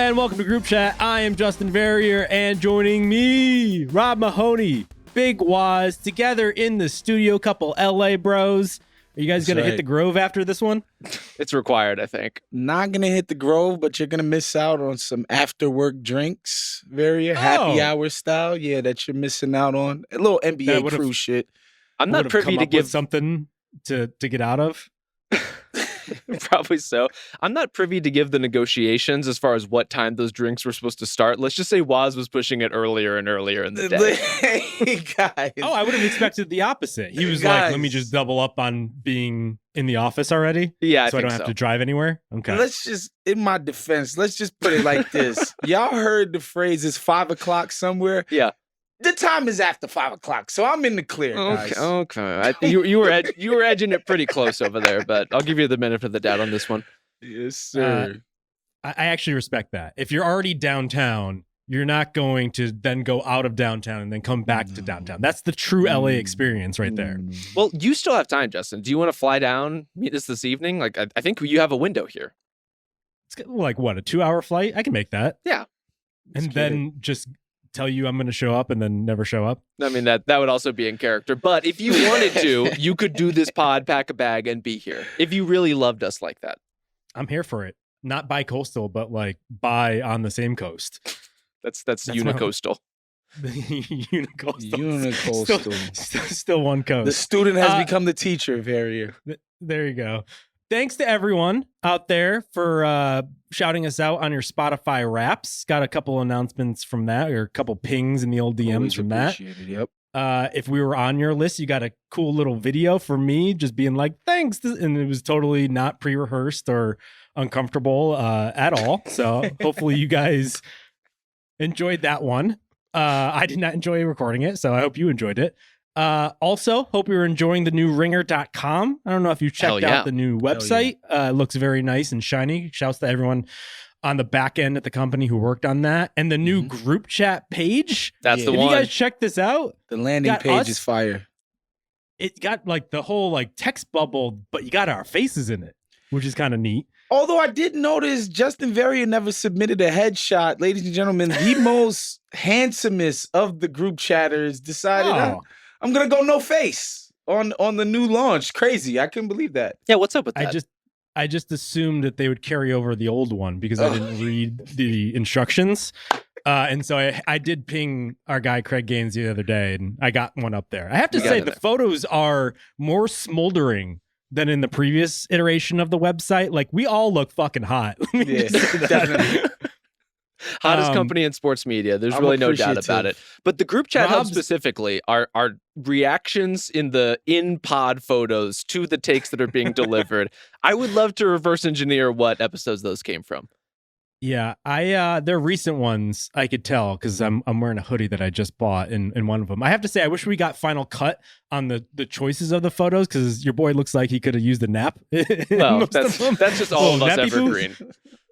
And welcome to Group Chat. I am Justin Verrier, and joining me, Rob Mahoney, Big Woz, together in the studio, couple LA bros. Are you guys going to hit the Grove after this one? It's required, I think. Not going to hit the Grove, but you're going to miss out on some after-work drinks, Verrier, happy hour style. Yeah, that you're missing out on. A little NBA Cruz shit. I'm not privy to give something to get out of. Probably so. I'm not privy to give the negotiations as far as what time those drinks were supposed to start. Let's just say Woz was pushing it earlier and earlier in the day. Hey, guys. Oh, I would have expected the opposite. He was like, let me just double up on being in the office already. Yeah, so I don't have to drive anywhere. Okay. Let's just, in my defense, let's just put it like this. Y'all heard the phrase, it's 5 o'clock somewhere? Yeah. The time is after 5 o'clock, so I'm in the clear, guys. Okay. You were edging it pretty close over there, but I'll give you the benefit of the doubt on this one. Yes, sir. I actually respect that. If you're already downtown, you're not going to then go out of downtown and then come back to downtown. That's the true LA experience right there. Well, you still have time, Justin. Do you want to fly down, meet us this evening? Like, I think you have a window here. It's like, what, a 2-hour flight? I can make that. Yeah. And then just tell you I'm going to show up and then never show up. I mean, that would also be in character. But if you wanted to, you could do this pod, pack a bag, and be here. If you really loved us like that. I'm here for it. Not bi-coastal, but like on the same coast. That's unicoastal. Unicoastal. Still one coast. The student has become the teacher, Verrier. There you go. Thanks to everyone out there for shouting us out on your Spotify Wraps. Got a couple announcements from that, or a couple pings in the old DMs Always from that. Yep. If we were on your list, you got a cool little video for me just being like, thanks. And it was totally not pre-rehearsed or uncomfortable at all. So hopefully you guys enjoyed that one. I did not enjoy recording it, so I hope you enjoyed it. Also, hope you're enjoying the new ringer.com. I don't know if you checked out the new website. It looks very nice and shiny. Shouts to everyone on the back end at the company who worked on that. And the new group chat page. That's the one. If you guys check this out, the landing page is fire. It got like the whole like text bubble, but you got our faces in it, which is kind of neat. Although I did notice Justin Verrier never submitted a headshot. Ladies and gentlemen, the most handsomest of the group chatters decided I'm going to go no face on the new launch. Crazy. I couldn't believe that. Yeah, what's up with that? I just assumed that they would carry over the old one because I didn't read the instructions. And so I did ping our guy Craig Gaines the other day, and I got one up there. I have to say the photos are more smoldering than in the previous iteration of the website. Like, we all look fucking hot. Yeah, definitely. Hottest company in sports media. There's really no doubt about it. But the group chat hub specifically, our reactions in the in-pod photos to the takes that are being delivered. I would love to reverse engineer what episodes those came from. Yeah, they're recent ones. I could tell because I'm wearing a hoodie that I just bought in one of them. I have to say, I wish we got final cut on the choices of the photos because your boy looks like he could have used a nap. Well, that's just all of us evergreen.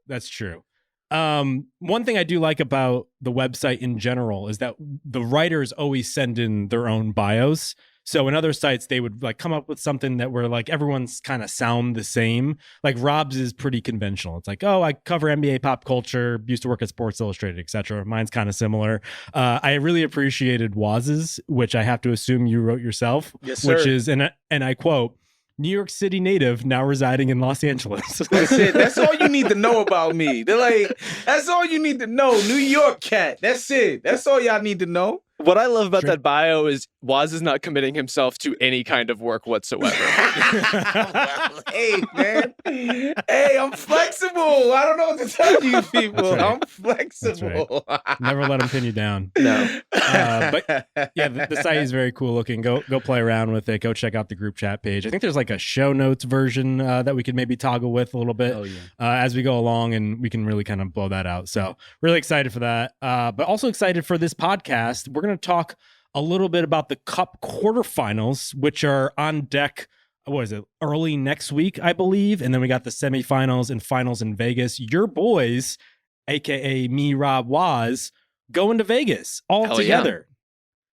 That's true. One thing I do like about the website in general is that the writers always send in their own bios. So in other sites, they would like come up with something that where like everyone's kind of sound the same. Like Rob's is pretty conventional. It's like, oh, I cover NBA pop culture, used to work at Sports Illustrated, etc. Mine's kind of similar. I really appreciated Woz's, which I have to assume you wrote yourself. Yes, sir. Which is, and I quote, New York City native now residing in Los Angeles. That's it. That's all you need to know about me. They're like, that's all you need to know. New York cat. That's it. That's all y'all need to know. What I love about that bio is Woz is not committing himself to any kind of work whatsoever. Well, hey, man. Hey, I'm flexible. I don't know what to tell you people. Right. I'm flexible. Right. Never let him pin you down. No. But yeah, the site is very cool looking. Go play around with it. Go check out the group chat page. I think there's like a show notes version that we could maybe toggle with a little bit as we go along, and we can really kind of blow that out. So really excited for that. But also excited for this podcast. We're going to talk a little bit about the Cup quarterfinals, which are on deck. What is it? Early next week, I believe. And then we got the semifinals and finals in Vegas. Your boys, aka me, Rob, Woz, going to Vegas all together.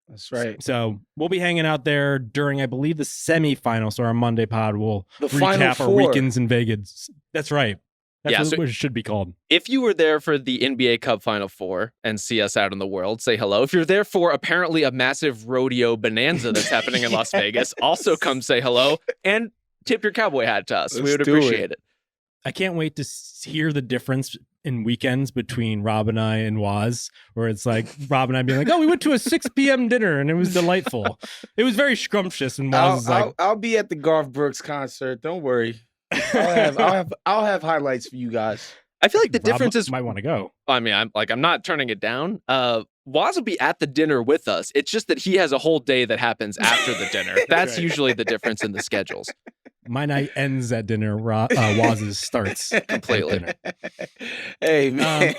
That's right. So we'll be hanging out there during, I believe, the semifinals. So our Monday pod will the recap our Four. weekends in Vegas. That's right. That's what it should be called. If you were there for the NBA Cup Final Four and see us out in the world, say hello. If you're there for apparently a massive rodeo bonanza that's happening in Las Vegas, also come say hello and tip your cowboy hat to us. We would appreciate it. I can't wait to hear the difference in weekends between Rob and I and Woz, where it's like Rob and I being like, "Oh, we went to a 6 p.m. dinner and it was delightful." It was very scrumptious, and Woz is like, "I'll be at the Garth Brooks concert. Don't worry. I'll have highlights for you guys." I feel like the difference is might want to go. I mean, I'm not turning it down. Woz will be at the dinner with us. It's just that he has a whole day that happens after the dinner. That's usually the difference in the schedules. My night ends at dinner. Woz's starts completely. Hey man.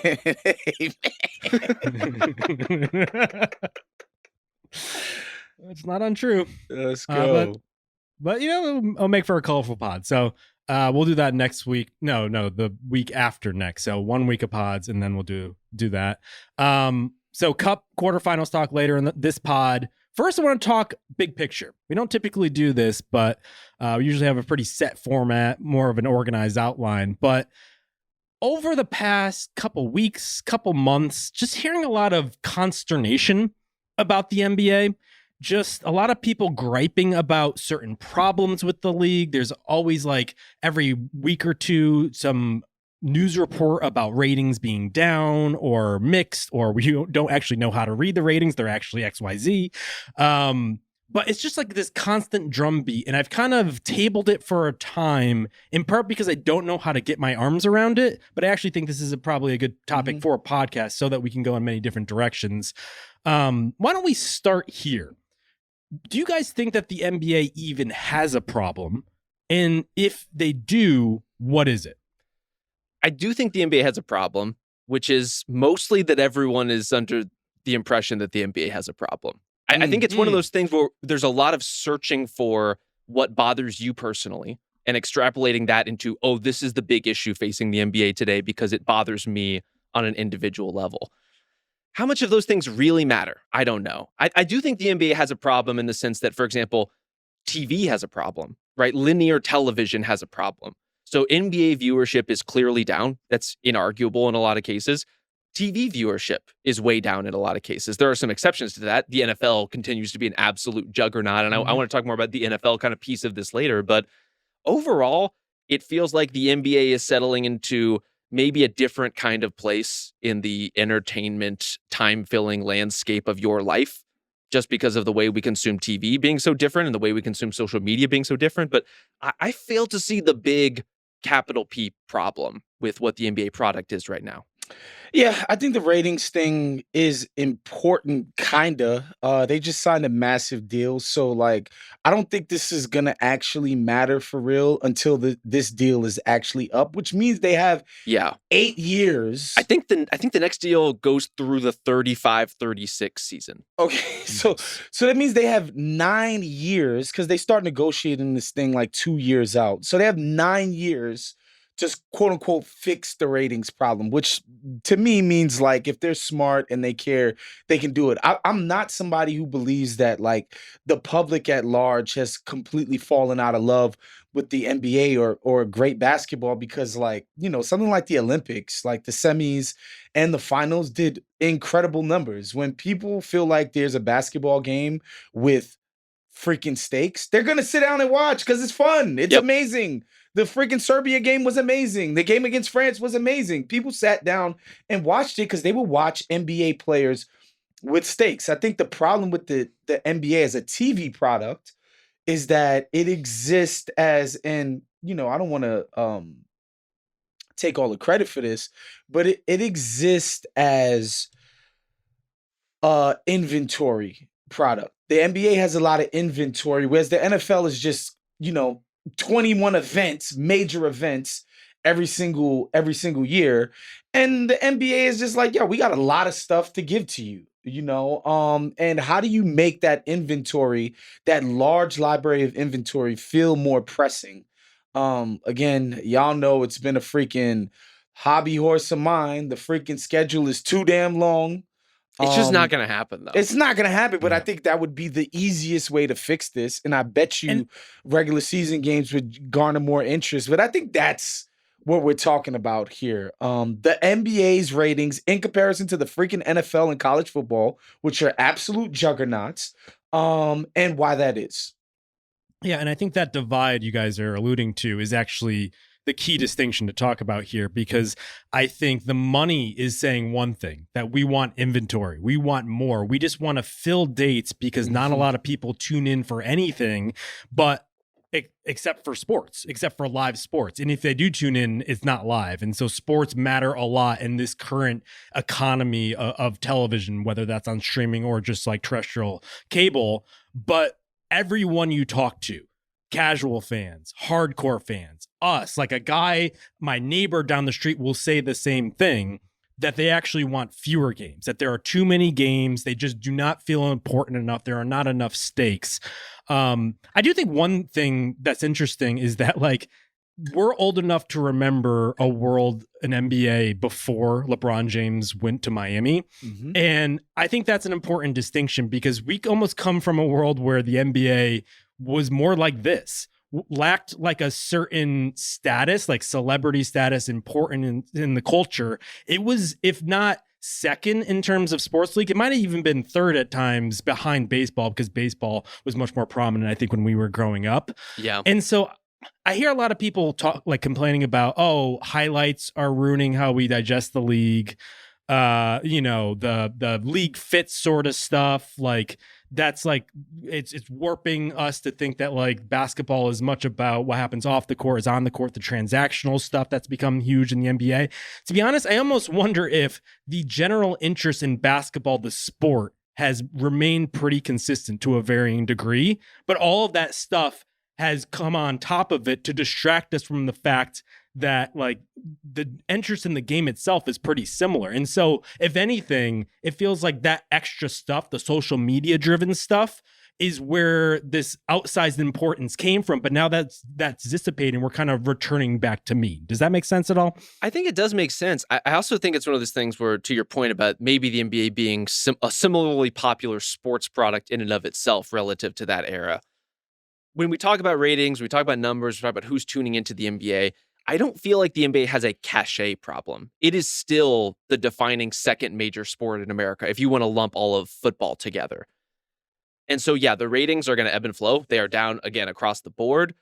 It's not untrue. Let's go. But it'll make for a colorful pod. So we'll do that next week. No, the week after next. So 1 week of pods, and then we'll do that. So Cup quarterfinals talk later in this pod. First, I want to talk big picture. We don't typically do this, but we usually have a pretty set format, more of an organized outline. But over the past couple weeks, couple months, just hearing a lot of consternation about the NBA. Just a lot of people griping about certain problems with the league. There's always like every week or two some news report about ratings being down or mixed, or we don't actually know how to read the ratings. They're actually XYZ. But it's just like this constant drumbeat. And I've kind of tabled it for a time, in part because I don't know how to get my arms around it. But I actually think this is probably a good topic for a podcast so that we can go in many different directions. Why don't we start here? Do you guys think that the NBA even has a problem? And if they do, what is it? I do think the NBA has a problem, which is mostly that everyone is under the impression that the NBA has a problem. I think it's one of those things where there's a lot of searching for what bothers you personally and extrapolating that into, oh, this is the big issue facing the NBA today because it bothers me on an individual level. How much of those things really matter? I don't know. I do think the NBA has a problem in the sense that, for example, TV has a problem, right? Linear television has a problem. So NBA viewership is clearly down. That's inarguable in a lot of cases. TV viewership is way down in a lot of cases. There are some exceptions to that. The NFL continues to be an absolute juggernaut. And I want to talk more about the NFL kind of piece of this later. But overall, it feels like the NBA is settling into maybe a different kind of place in the entertainment, time-filling landscape of your life, just because of the way we consume TV being so different and the way we consume social media being so different. But I fail to see the big capital P problem with what the NBA product is right now. Yeah, I think the ratings thing is important, kinda. They just signed a massive deal. So, like, I don't think this is going to actually matter for real until this deal is actually up, which means they have 8 years. I think the next deal goes through the 35-36 season. Okay, so that means they have 9 years because they start negotiating this thing like 2 years out. So they have 9 years just quote unquote fix the ratings problem, which to me means like if they're smart and they care, they can do it. I'm not somebody who believes that like the public at large has completely fallen out of love with the NBA or great basketball because like, something like the Olympics, like the semis and the finals did incredible numbers. When people feel like there's a basketball game with freaking stakes, they're going to sit down and watch because it's fun. It's amazing. The freaking Serbia game was amazing. The game against France was amazing. People sat down and watched it because they would watch NBA players with stakes. I think the problem with the NBA as a TV product is that it exists as an, I don't want to take all the credit for this, but it exists as inventory product. The NBA has a lot of inventory, whereas the NFL is just, 21 events, major events every single year. And the NBA is just like, we got a lot of stuff to give to you, and how do you make that inventory, that large library of inventory feel more pressing? Again, y'all know it's been a freaking hobby horse of mine. The freaking schedule is too damn long. It's just not going to happen, though. It's not going to happen, but I think that would be the easiest way to fix this. And I bet you regular season games would garner more interest. But I think that's what we're talking about here. The NBA's ratings in comparison to the freaking NFL and college football, which are absolute juggernauts, and why that is. Yeah, and I think that divide you guys are alluding to is actually the key distinction to talk about here, because I think the money is saying one thing, that we want inventory, we want more, we just want to fill dates because not a lot of people tune in for anything, but except for sports, except for live sports. And if they do tune in, it's not live. And so sports matter a lot in this current economy of television, whether that's on streaming or just like terrestrial cable. But everyone you talk to, casual fans, hardcore fans, us, like a guy, my neighbor down the street will say the same thing, that they actually want fewer games, that there are too many games. They just do not feel important enough. There are not enough stakes. I do think one thing that's interesting is that, like, we're old enough to remember an NBA before LeBron James went to Miami. Mm-hmm. And I think that's an important distinction, because we almost come from a world where the NBA was more like this, lacked like a certain status, like celebrity status, important in the culture. It was, if not second in terms of sports league, it might have even been third at times behind baseball, because baseball was much more prominent, I think, when we were growing up. Yeah. And so I hear a lot of people complaining about, oh, highlights are ruining how we digest the league. The league fit sort of stuff. Like, that's like, it's warping us to think that like basketball is much about what happens off the court as on the court, the transactional stuff that's become huge in the NBA. To be honest, I almost wonder if the general interest in basketball, the sport, has remained pretty consistent to a varying degree, but all of that stuff has come on top of it to distract us from the fact that like the interest in the game itself is pretty similar. And so if anything, it feels like that extra stuff, the social media driven stuff, is where this outsized importance came from. But now that's dissipating. We're kind of returning back to mean. Does that make sense at all? I think it does make sense. I also think it's one of those things where, to your point about maybe the NBA being a similarly popular sports product in and of itself relative to that era. When we talk about ratings, we talk about numbers, we talk about who's tuning into the NBA, I don't feel like the NBA has a cachet problem. It is still the defining second major sport in America, if you want to lump all of football together. And so, yeah, the ratings are going to ebb and flow. They are down, again, across the board.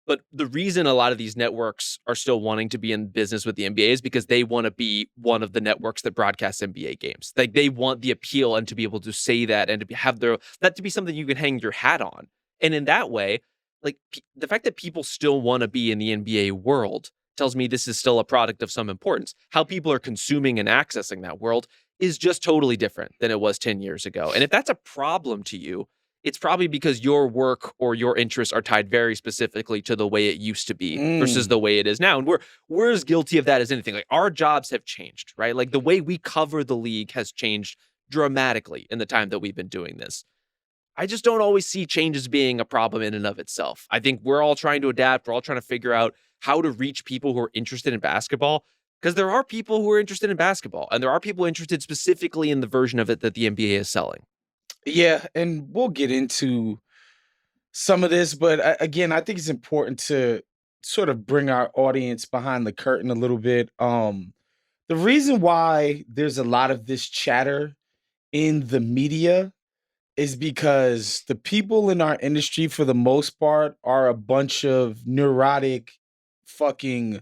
But the reason a lot of these networks are still wanting to be in business with the NBA is because they want to be one of the networks that broadcasts NBA games. Like, they want the appeal and to be able to say that and to have that to be something you can hang your hat on. And in that way, like, the fact that people still want to be in the NBA world tells me this is still a product of some importance. How people are consuming and accessing that world is just totally different than it was 10 years ago. And if that's a problem to you, it's probably because your work or your interests are tied very specifically to the way it used to be versus the way it is now. And we're as guilty of that as anything. Like, our jobs have changed, right? Like, the way we cover the league has changed dramatically in the time that we've been doing this. I just don't always see changes being a problem in and of itself. I think we're all trying to adapt. We're all trying to figure out how to reach people who are interested in basketball, because there are people who are interested in basketball, and there are people interested specifically in the version of it that the NBA is selling. Yeah, and we'll get into some of this, but again, I think it's important to sort of bring our audience behind the curtain a little bit. The reason why there's a lot of this chatter in the media is because the people in our industry, for the most part, are a bunch of neurotic, fucking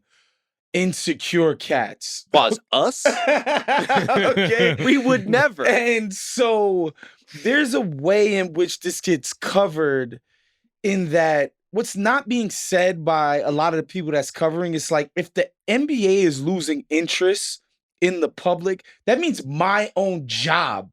insecure cats. Was us? Okay. We would never. And so there's a way in which this gets covered, in that what's not being said by a lot of the people that's covering is like, if the NBA is losing interest in the public, that means my own job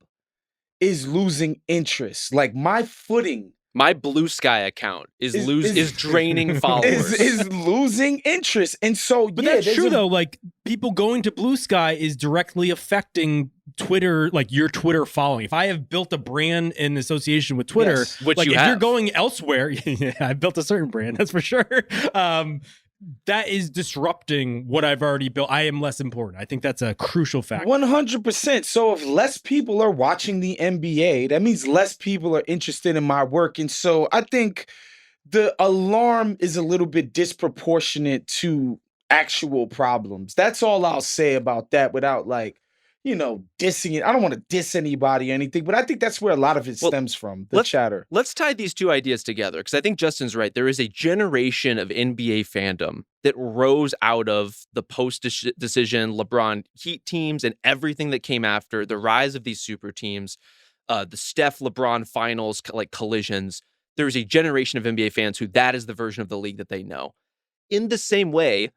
is losing interest. Like, my footing, my Blue Sky account is draining followers. Is losing interest. And so, but that's true though. Like, people going to Blue Sky is directly affecting Twitter, like your Twitter following. If I have built a brand in association with Twitter, yes, which like you if have. You're going elsewhere, yeah, I built a certain brand, that's for sure. That is disrupting what I've already built. I am less important. I think that's a crucial factor. 100%. So if less people are watching the NBA, that means less people are interested in my work. And so I think the alarm is a little bit disproportionate to actual problems. That's all I'll say about that without like, dissing it. I don't want to diss anybody or anything, but I think that's where a lot of it stems from, the chatter. Let's tie these two ideas together, because I think Justin's right. There is a generation of NBA fandom that rose out of the post-decision LeBron Heat teams and everything that came after, the rise of these super teams, the Steph-LeBron finals like collisions. There's a generation of NBA fans who that is the version of the league that they know. In the same way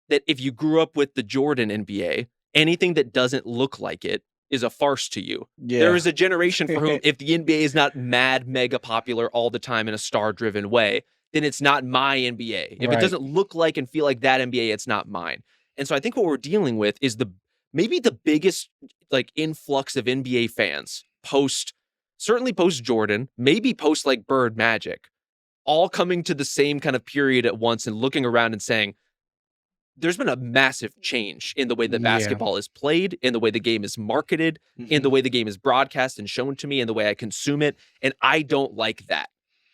that if you grew up with the Jordan NBA, anything that doesn't look like it is a farce to you. Yeah. There is a generation for whom if the NBA is not mega popular all the time in a star-driven way, then it's not my NBA. If it doesn't look like and feel like that NBA, it's not mine. And so I think what we're dealing with is maybe the biggest like influx of NBA fans certainly post Jordan, maybe post like Bird Magic, all coming to the same kind of period at once and looking around and saying, there's been a massive change in the way that basketball is played, in the way the game is marketed, in the way the game is broadcast and shown to me, in the way I consume it. And I don't like that.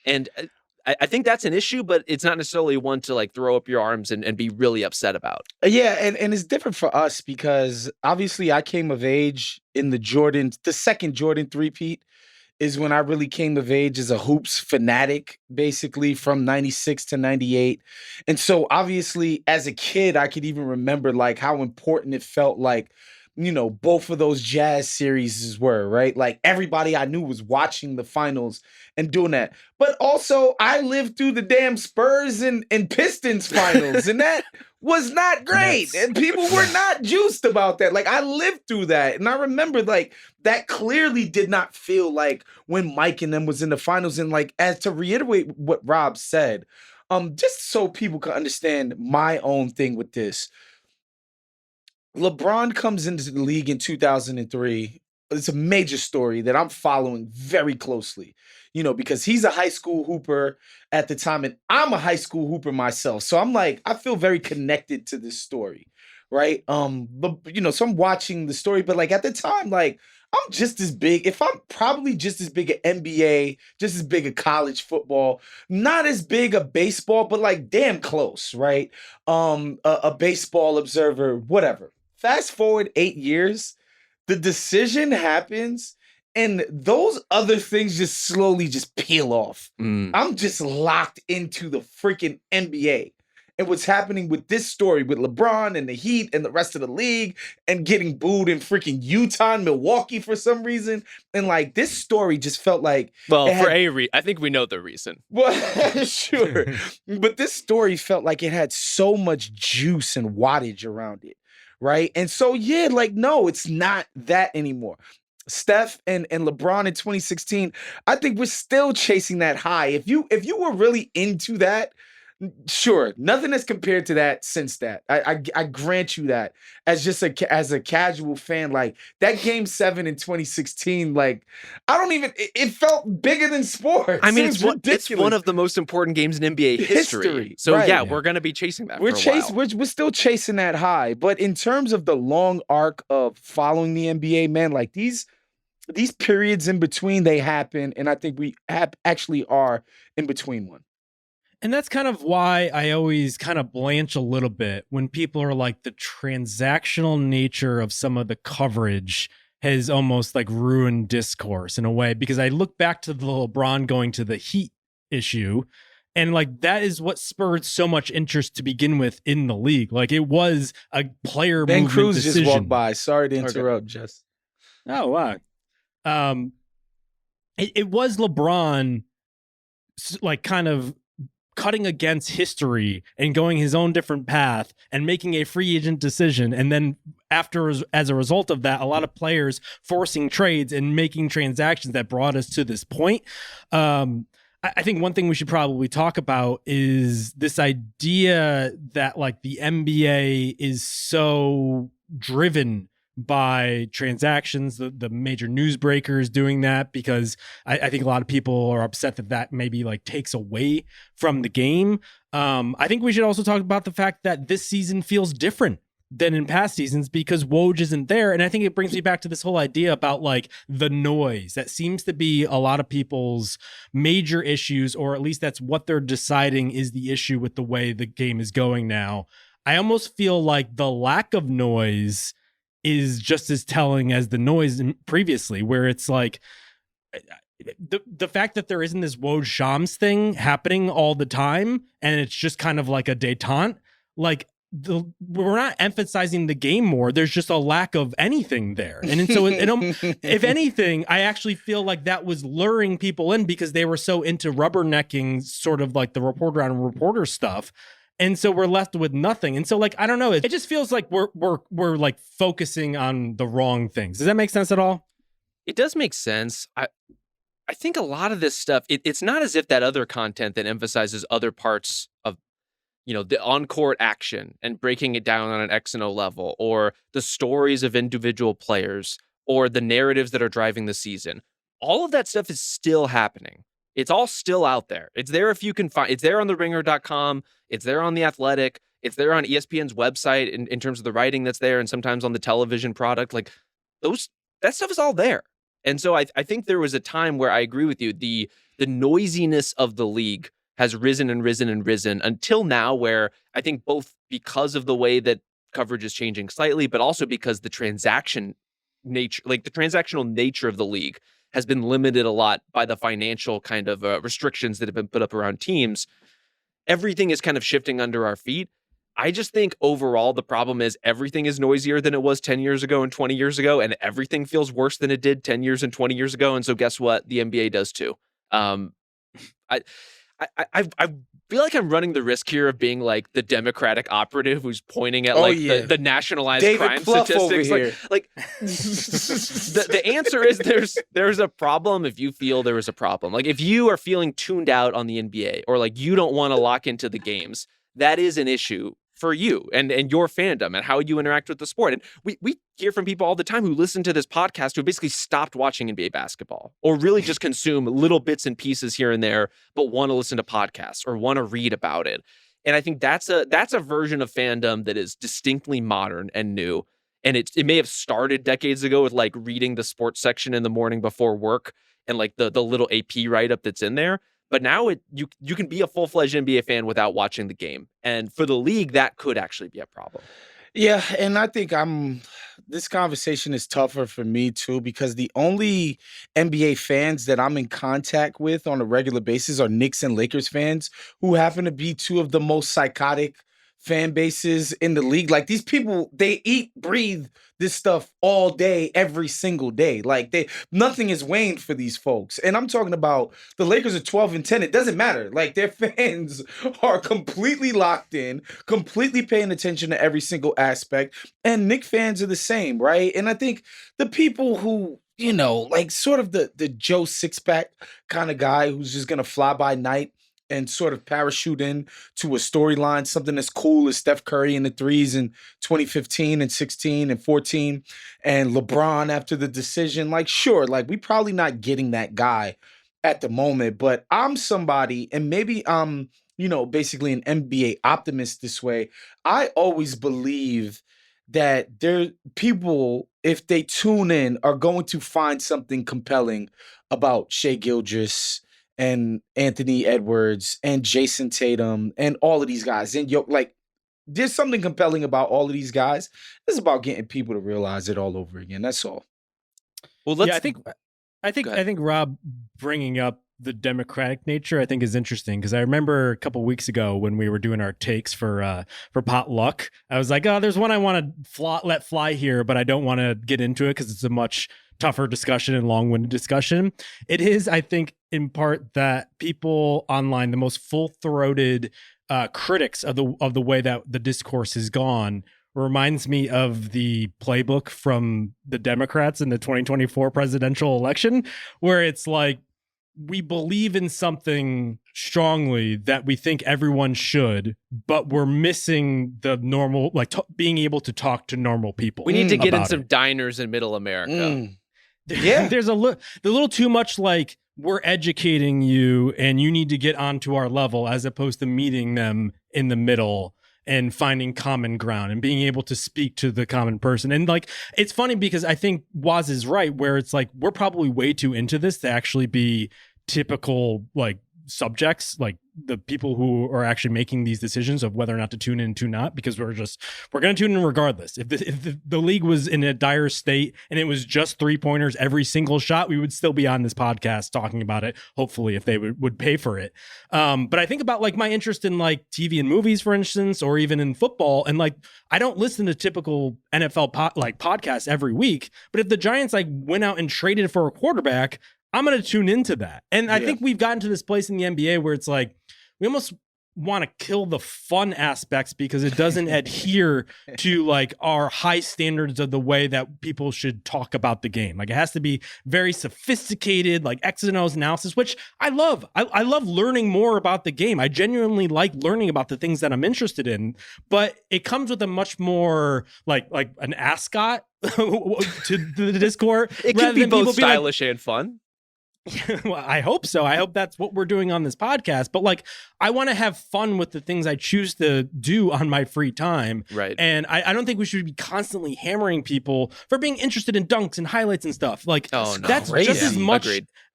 And I think that's an issue, but it's not necessarily one to like throw up your arms and be really upset about. Yeah, and it's different for us because obviously I came of age in the second Jordan three-peat is when I really came of age as a hoops fanatic, basically from 96 to 98. And so obviously as a kid, I could even remember like how important it felt like, both of those Jazz series were, right? Like everybody I knew was watching the finals and doing that. But also I lived through the damn Spurs and Pistons finals, and that was not great. And people were not juiced about that. Like I lived through that. And I remember like that clearly did not feel like when Mike and them was in the finals. And like, as to reiterate what Rob said, just so people can understand my own thing with this. LeBron comes into the league in 2003. It's a major story that I'm following very closely, because he's a high school hooper at the time, and I'm a high school hooper myself. So I'm like, I feel very connected to this story, right? But so I'm watching the story, but like at the time, like I'm just as big, if I'm probably just as big at NBA, just as big at college football, not as big a baseball, but like damn close, right? A baseball observer, whatever. Fast forward 8 years, the decision happens, and those other things just slowly just peel off. I'm just locked into the freaking NBA. And what's happening with this story with LeBron and the Heat and the rest of the league and getting booed in freaking Utah and Milwaukee for some reason. And like this story just felt like... Well, I think we know the reason. Well, sure. But this story felt like it had so much juice and wattage around it. Right. And so, yeah, like, no, it's not that anymore. Steph and LeBron in 2016, I think we're still chasing that high. If you were really into that, sure, nothing has compared to that since that. I grant you that as just as a casual fan, like that Game 7 in 2016, like it felt bigger than sports. I mean, it's one of the most important games in NBA history. So right. Yeah, we're gonna be chasing that. We're still chasing that high. But in terms of the long arc of following the NBA, man, like these periods in between, they happen, and I think we actually are in between one. And that's kind of why I always kind of blanch a little bit when people are like, the transactional nature of some of the coverage has almost like ruined discourse in a way, because I look back to the LeBron going to the Heat issue, and like that is what spurred so much interest to begin with in the league. Like it was a player movement Cruz decision. Just walked by. Sorry to interrupt, Jess. Oh, wow. It was LeBron like kind of cutting against history and going his own different path and making a free agent decision. And then as a result of that, a lot of players forcing trades and making transactions that brought us to this point. I think one thing we should probably talk about is this idea that like the NBA is so driven by transactions, the major newsbreakers doing that, because I think a lot of people are upset that maybe like takes away from the game. I think we should also talk about the fact that this season feels different than in past seasons because Woj isn't there. And I think it brings me back to this whole idea about like the noise that seems to be a lot of people's major issues, or at least that's what they're deciding is the issue with the way the game is going now. I almost feel like the lack of noise is just as telling as the noise previously, where it's like the fact that there isn't this Woj Shams thing happening all the time, and it's just kind of like a detente, like we're not emphasizing the game more. There's just a lack of anything there. And so if anything, I actually feel like that was luring people in because they were so into rubbernecking sort of like the reporter on reporter stuff. And so we're left with nothing. And so like, I don't know, it just feels like we're like focusing on the wrong things. Does that make sense at all? It does make sense. I think a lot of this stuff, it's not as if that other content that emphasizes other parts of, the on-court action and breaking it down on an X and O level, or the stories of individual players, or the narratives that are driving the season. All of that stuff is still happening. It's all still out there. It's there if you can find. It's there on theringer.com. It's there on The Athletic. It's there on ESPN's website in terms of the writing that's there, and sometimes on the television product. Like that stuff is all there. And so I think there was a time where I agree with you. The noisiness of the league has risen and risen and risen until now, where I think both because of the way that coverage is changing slightly, but also because the transactional nature of the league has been limited a lot by the financial kind of restrictions that have been put up around teams. Everything is kind of shifting under our feet. I just think overall the problem is everything is noisier than it was 10 years ago and 20 years ago, and everything feels worse than it did 10 years and 20 years ago. And so guess what? The NBA does too. I feel like I'm running the risk here of being like the Democratic operative who's pointing at the nationalized David crime Plouffe statistics. Over here. Like the answer is there's a problem if you feel there is a problem. Like if you are feeling tuned out on the NBA, or like you don't want to lock into the games, that is an issue for you and your fandom and how you interact with the sport. And we hear from people all the time who listen to this podcast who basically stopped watching NBA basketball, or really just consume little bits and pieces here and there, but want to listen to podcasts or want to read about it. And I think that's a version of fandom that is distinctly modern and new. And it may have started decades ago with like reading the sports section in the morning before work and like the little AP write-up that's in there. But now you can be a full-fledged NBA fan without watching the game. And for the league, that could actually be a problem. Yeah, and I think this conversation is tougher for me too, because the only NBA fans that I'm in contact with on a regular basis are Knicks and Lakers fans, who happen to be two of the most psychotic fan bases in the league. Like, these people, they eat, breathe this stuff all day, every single day. Like, nothing is waned for these folks. And I'm talking about the Lakers are 12-10. It doesn't matter. Like, their fans are completely locked in, completely paying attention to every single aspect. And Knicks fans are the same, right? And I think the people who, like sort of the Joe Sixpack kind of guy who's just gonna fly by night and sort of parachute in to a storyline, something as cool as Steph Curry in the threes in 2015 and 16 and 14, and LeBron after the decision. Like, sure, like, we probably not getting that guy at the moment, but I'm somebody, and maybe I'm, basically an NBA optimist this way. I always believe that people, if they tune in, are going to find something compelling about Shai Gilgeous and Anthony Edwards and Jason Tatum and all of these guys. And there's something compelling about all of these guys. It's about getting people to realize it all over again. That's all. Well, I think Rob bringing up the democratic nature, I think, is interesting, because I remember a couple weeks ago when we were doing our takes for Potluck, I was like, there's one I want to let fly here, but I don't want to get into it because it's a much tougher discussion and long-winded discussion. It is, I think, in part that people online, the most full-throated critics of the way that the discourse has gone, reminds me of the playbook from the Democrats in the 2024 presidential election, where it's like, we believe in something strongly that we think everyone should, but we're missing the normal, like being able to talk to normal people. We need to get in some diners in middle America. Yeah. There's a little too much like, we're educating you and you need to get onto our level, as opposed to meeting them in the middle and finding common ground and being able to speak to the common person. And like, it's funny because I think Woz is right, where it's like, we're probably way too into this to actually be typical like subjects, like the people who are actually making these decisions of whether or not to tune in and tune not, because we're going to tune in regardless. If the league was in a dire state and it was just 3-pointers every single shot, we would still be on this podcast talking about it, hopefully, if they would pay for it. But I think about like my interest in like TV and movies, for instance, or even in football, and like I don't listen to typical NFL podcasts every week, but if the Giants like went out and traded for a quarterback, I'm going to tune into that. And I think we've gotten to this place in the NBA where it's like, we almost want to kill the fun aspects because it doesn't adhere to like our high standards of the way that people should talk about the game. Like it has to be very sophisticated, like X's and O's analysis, which I love. I love learning more about the game. I genuinely like learning about the things that I'm interested in, but it comes with a much more like an ascot to the Discord. It can be both stylish and fun. Well, I hope so. I hope that's what we're doing on this podcast. But like, I want to have fun with the things I choose to do on my free time. Right. And I don't think we should be constantly hammering people for being interested in dunks and highlights and stuff. Like, that's just as much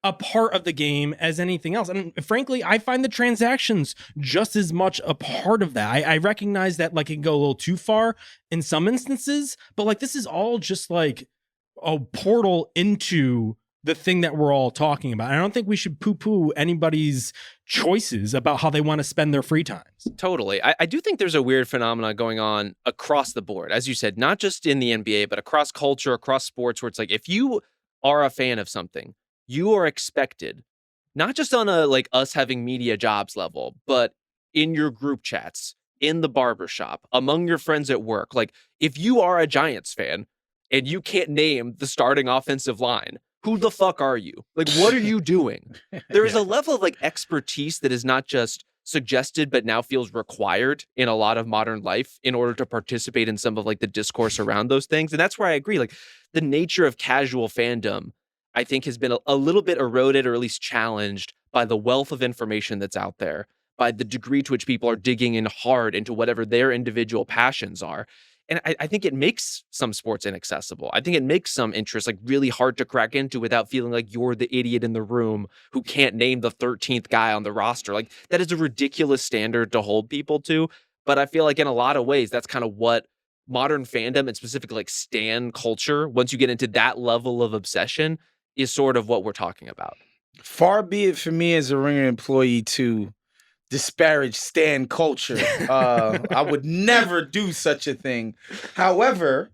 a part of the game as anything else. And frankly, I find the transactions just as much a part of that. I recognize that like it can go a little too far in some instances, but like this is all just like a portal into the thing that we're all talking about. And I don't think we should poo-poo anybody's choices about how they want to spend their free times. Totally. I do think there's a weird phenomenon going on across the board. As you said, not just in the NBA, but across culture, across sports, where it's like, if you are a fan of something, you are expected, not just on a like us having media jobs level, but in your group chats, in the barbershop, among your friends at work. Like if you are a Giants fan and you can't name the starting offensive line, who the fuck are you? Like, what are you doing? There is a level of like expertise that is not just suggested, but now feels required in a lot of modern life in order to participate in some of like the discourse around those things. And that's where I agree. Like the nature of casual fandom, I think has been a little bit eroded or at least challenged by the wealth of information that's out there, by the degree to which people are digging in hard into whatever their individual passions are. And I think it makes some sports inaccessible. I think it makes some interests like really hard to crack into without feeling like you're the idiot in the room who can't name the 13th guy on the roster. Like that is a ridiculous standard to hold people to. But I feel like in a lot of ways, that's kind of what modern fandom and specifically like stan culture, once you get into that level of obsession, is sort of what we're talking about. Far be it for me as a Ringer employee to disparage stan culture. I would never do such a thing. However,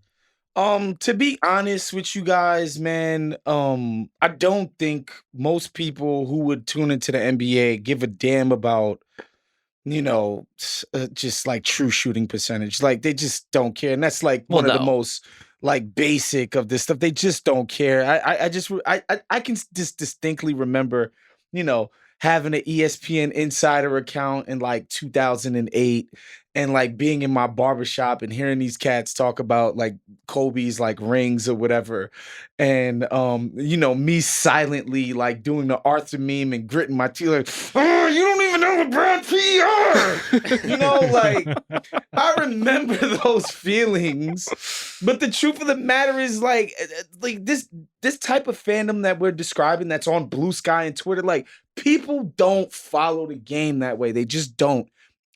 to be honest with you guys, man, I don't think most people who would tune into the NBA give a damn about, just like true shooting percentage. Like they just don't care. And that's like one of the most like basic of this stuff. They just don't care. I can just distinctly remember, having an ESPN Insider account in like 2008 and like being in my barbershop and hearing these cats talk about like Kobe's like rings or whatever. And, me silently like doing the Arthur meme and gritting my teeth like, oh, you don't even know what Brad P are. Like I remember those feelings. But the truth of the matter is like this type of fandom that we're describing that's on Blue Sky and Twitter, like people don't follow the game that way. They just don't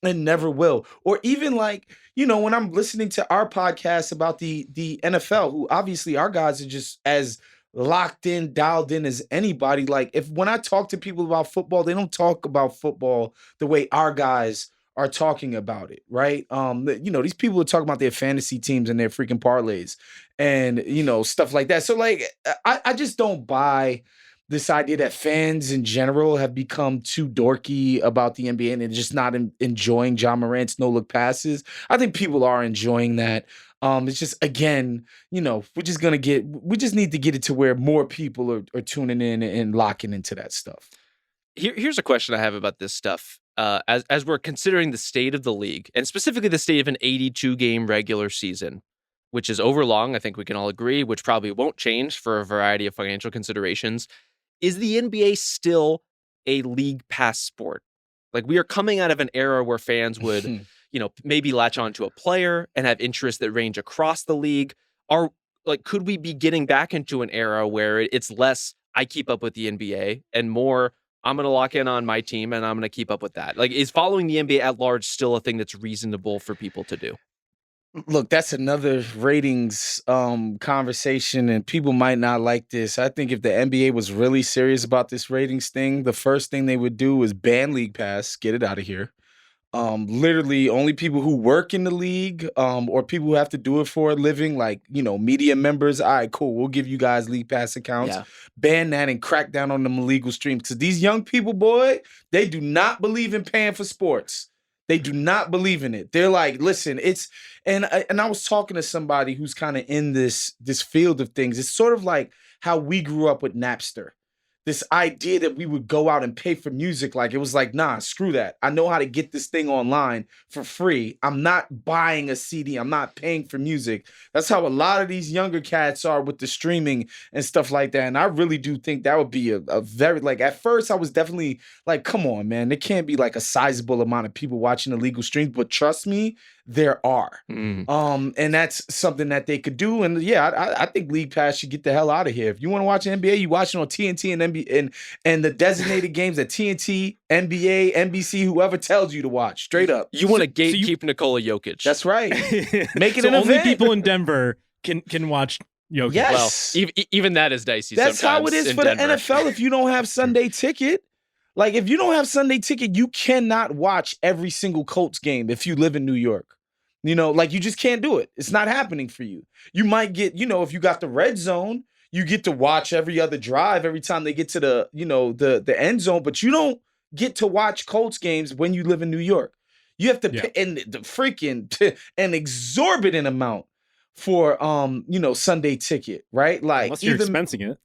and never will. Or even like, when I'm listening to our podcast about the NFL, who obviously our guys are just as locked in, dialed in as anybody. Like when I talk to people about football, they don't talk about football the way our guys are talking about it, right? These people are talking about their fantasy teams and their freaking parlays and, stuff like that. So like, I just don't buy this idea that fans in general have become too dorky about the NBA and they're just not enjoying Ja Morant's no-look passes. I think people are enjoying that. It's just, again, we just need to get it to where more people are tuning in and locking into that stuff. Here's a question I have about this stuff. As we're considering the state of the league, and specifically the state of an 82-game regular season, which is overlong, I think we can all agree, which probably won't change for a variety of financial considerations. Is the NBA still a league pass sport? Like we are coming out of an era where fans would, maybe latch onto a player and have interests that range across the league. Could we be getting back into an era where it's less I keep up with the NBA and more I'm going to lock in on my team and I'm going to keep up with that. Like, is following the NBA at large still a thing that's reasonable for people to do? Look, that's another ratings conversation, and people might not like this. I think if the NBA was really serious about this ratings thing, the first thing they would do is ban League Pass, get it out of here. Literally only people who work in the league, or people who have to do it for a living, like, media members. All right, cool. We'll give you guys League Pass accounts. Yeah. Ban that and crack down on them illegal streams. Because these young people, boy, they do not believe in paying for sports. They do not believe in it. They're like, listen, and I was talking to somebody who's kind of in this field of things. It's sort of like how we grew up with Napster. This idea that we would go out and pay for music, like it was like, nah, screw that. I know how to get this thing online for free. I'm not buying a CD. I'm not paying for music. That's how a lot of these younger cats are with the streaming and stuff like that. And I really do think that would be a very, like, at first I was definitely like, come on, man. There can't be like a sizable amount of people watching illegal streams, but trust me, there are. And that's something that they could do. And yeah, I think League Pass should get the hell out of here. If you want to watch NBA, you watch it on TNT and NBA and the designated games at TNT, NBA, NBC, whoever tells you to watch. Straight up. You want to gatekeep Nikola Jokic. That's right. Make it so an only event. people in Denver can watch Jokic. Yes. Well, even that is dicey. That's how it is for Denver. the NFL. If you don't have Sunday ticket, like if you don't have Sunday ticket, you cannot watch every single Colts game if you live in New York. Like you just can't do it. It's not happening for you. You might get, if you got the red zone, you get to watch every other drive every time they get to the, the end zone, but you don't get to watch Colts games when you live in New York. You have to pay an exorbitant amount for Sunday ticket, right? Like unless you're expensing it.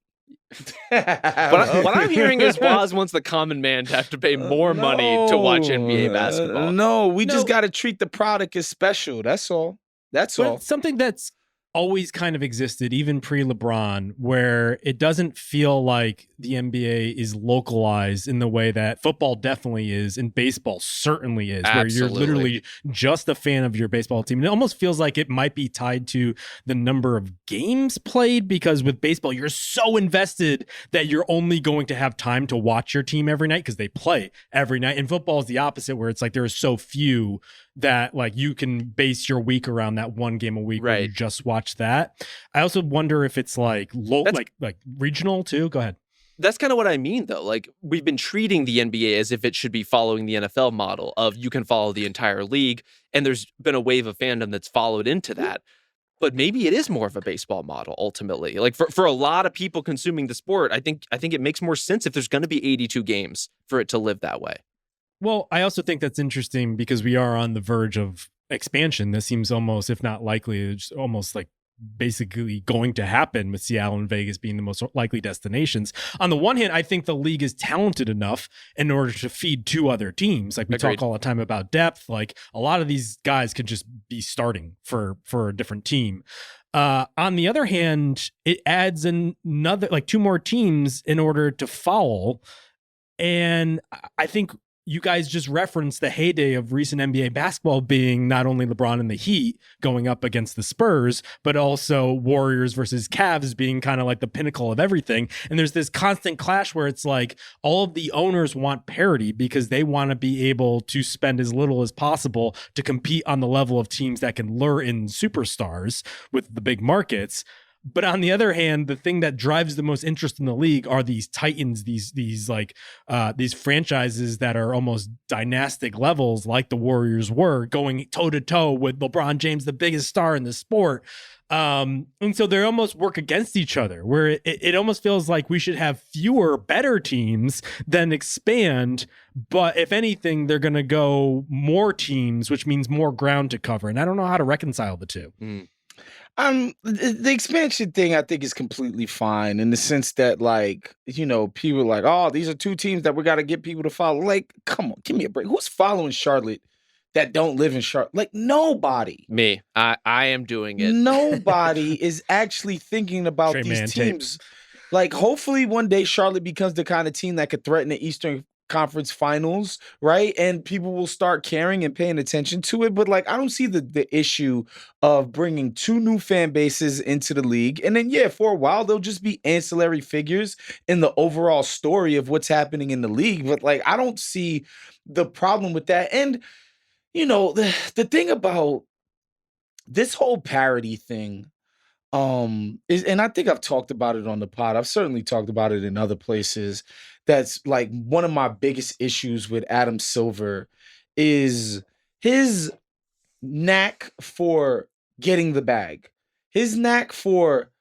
What I'm hearing is Woz wants the common man to have to pay more money to watch NBA basketball. No, we just got to treat the product as special. That's all. That's all. It's something that's always kind of existed, even pre-LeBron, where it doesn't feel like the NBA is localized in the way that football definitely is and baseball certainly is, Absolutely. where you're literally just a fan of your baseball team. And it almost feels like it might be tied to the number of games played, because with baseball, you're so invested that you're only going to have time to watch your team every night because they play every night. And football is the opposite, where it's like there are so few that like you can base your week around that one game a week, right, where you just watch that. I also wonder if it's like like regional too. Go ahead. That's kind of what I mean, though. Like, we've been treating the NBA as if it should be following the NFL model of you can follow the entire league, and there's been a wave of fandom that's followed into that. But maybe it is more of a baseball model ultimately. Like for a lot of people consuming the sport, I think it makes more sense if there's going to be 82 games for it to live that way. Well, I also think that's interesting because we are on the verge of expansion. This seems almost, if not likely, it's almost like basically going to happen, with Seattle and Vegas being the most likely destinations. On the one hand, I think the league is talented enough in order to feed two other teams. Like we Agreed. talk all the time about depth. Like a lot of these guys could just be starting for a different team. On the other hand, it adds another, like two more teams in order to follow. And I think you guys just referenced the heyday of recent NBA basketball being not only LeBron and the Heat going up against the Spurs, but also Warriors versus Cavs being kind of like the pinnacle of everything. And there's this constant clash where it's like all of the owners want parity because they want to be able to spend as little as possible to compete on the level of teams that can lure in superstars with the big markets. But on the other hand, the thing that drives the most interest in the league are these titans, these franchises that are almost dynastic levels, like the Warriors were, going toe to toe with LeBron James, the biggest star in the sport. And so they almost work against each other, where it almost feels like we should have fewer, better teams than expand. But if anything, they're going to go more teams, which means more ground to cover. And I don't know how to reconcile the two. The expansion thing I think is completely fine in the sense that, like, people are like, oh, these are two teams that we got to get people to follow. Like, come on, give me a break. Who's following Charlotte that don't live in Charlotte? Like, nobody. Me. I am doing it. Nobody is actually thinking about these teams. Like, hopefully one day Charlotte becomes the kind of team that could threaten the Eastern conference finals, right? And people will start caring and paying attention to it. But like, I don't see the issue of bringing 2 new fan bases into the league. And then, yeah, for a while, they'll just be ancillary figures in the overall story of what's happening in the league. But like, I don't see the problem with that. And, you know, the thing about this whole parity thing, is, and I think I've talked about it on the pod. I've certainly talked about it in other places. That's like one of my biggest issues with Adam Silver is his knack for getting the bag. His knack for,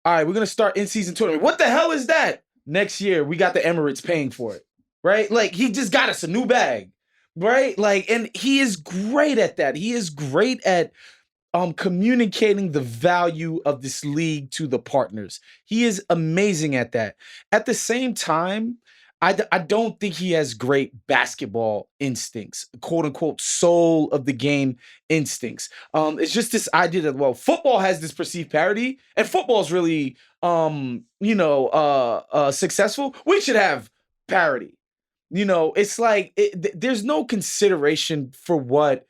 all right, we're gonna start in-season tournament. What the hell is that? Next year, we got the Emirates paying for it, right? Like, he just got us a new bag, right? Like, and he is great at that. He is great at communicating the value of this league to the partners. He is amazing at that. At the same time, I don't think he has great basketball instincts, quote unquote, soul of the game instincts. It's just this idea that, well, football has this perceived parity and football is really, successful. We should have parity. You know, it's like, there's no consideration for what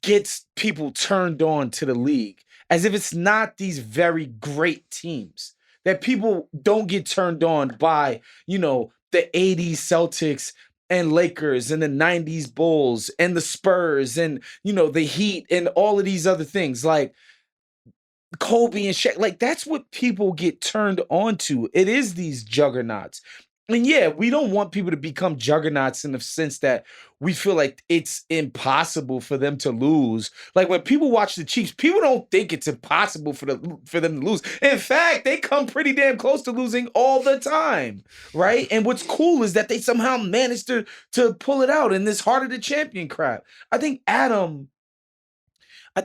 gets people turned on to the league, as if it's not these very great teams that people don't get turned on by, you know, the 80s Celtics and Lakers and the 90s Bulls and the Spurs and, you know, the Heat and all of these other things like Kobe and Shaq. Like, that's what people get turned on to. It is these juggernauts. And yeah, we don't want people to become juggernauts in the sense that we feel like it's impossible for them to lose. Like, when people watch the Chiefs, people don't think it's impossible for them to lose. In fact, they come pretty damn close to losing all the time, right? And what's cool is that they somehow managed to pull it out in this heart of the champion crap. I think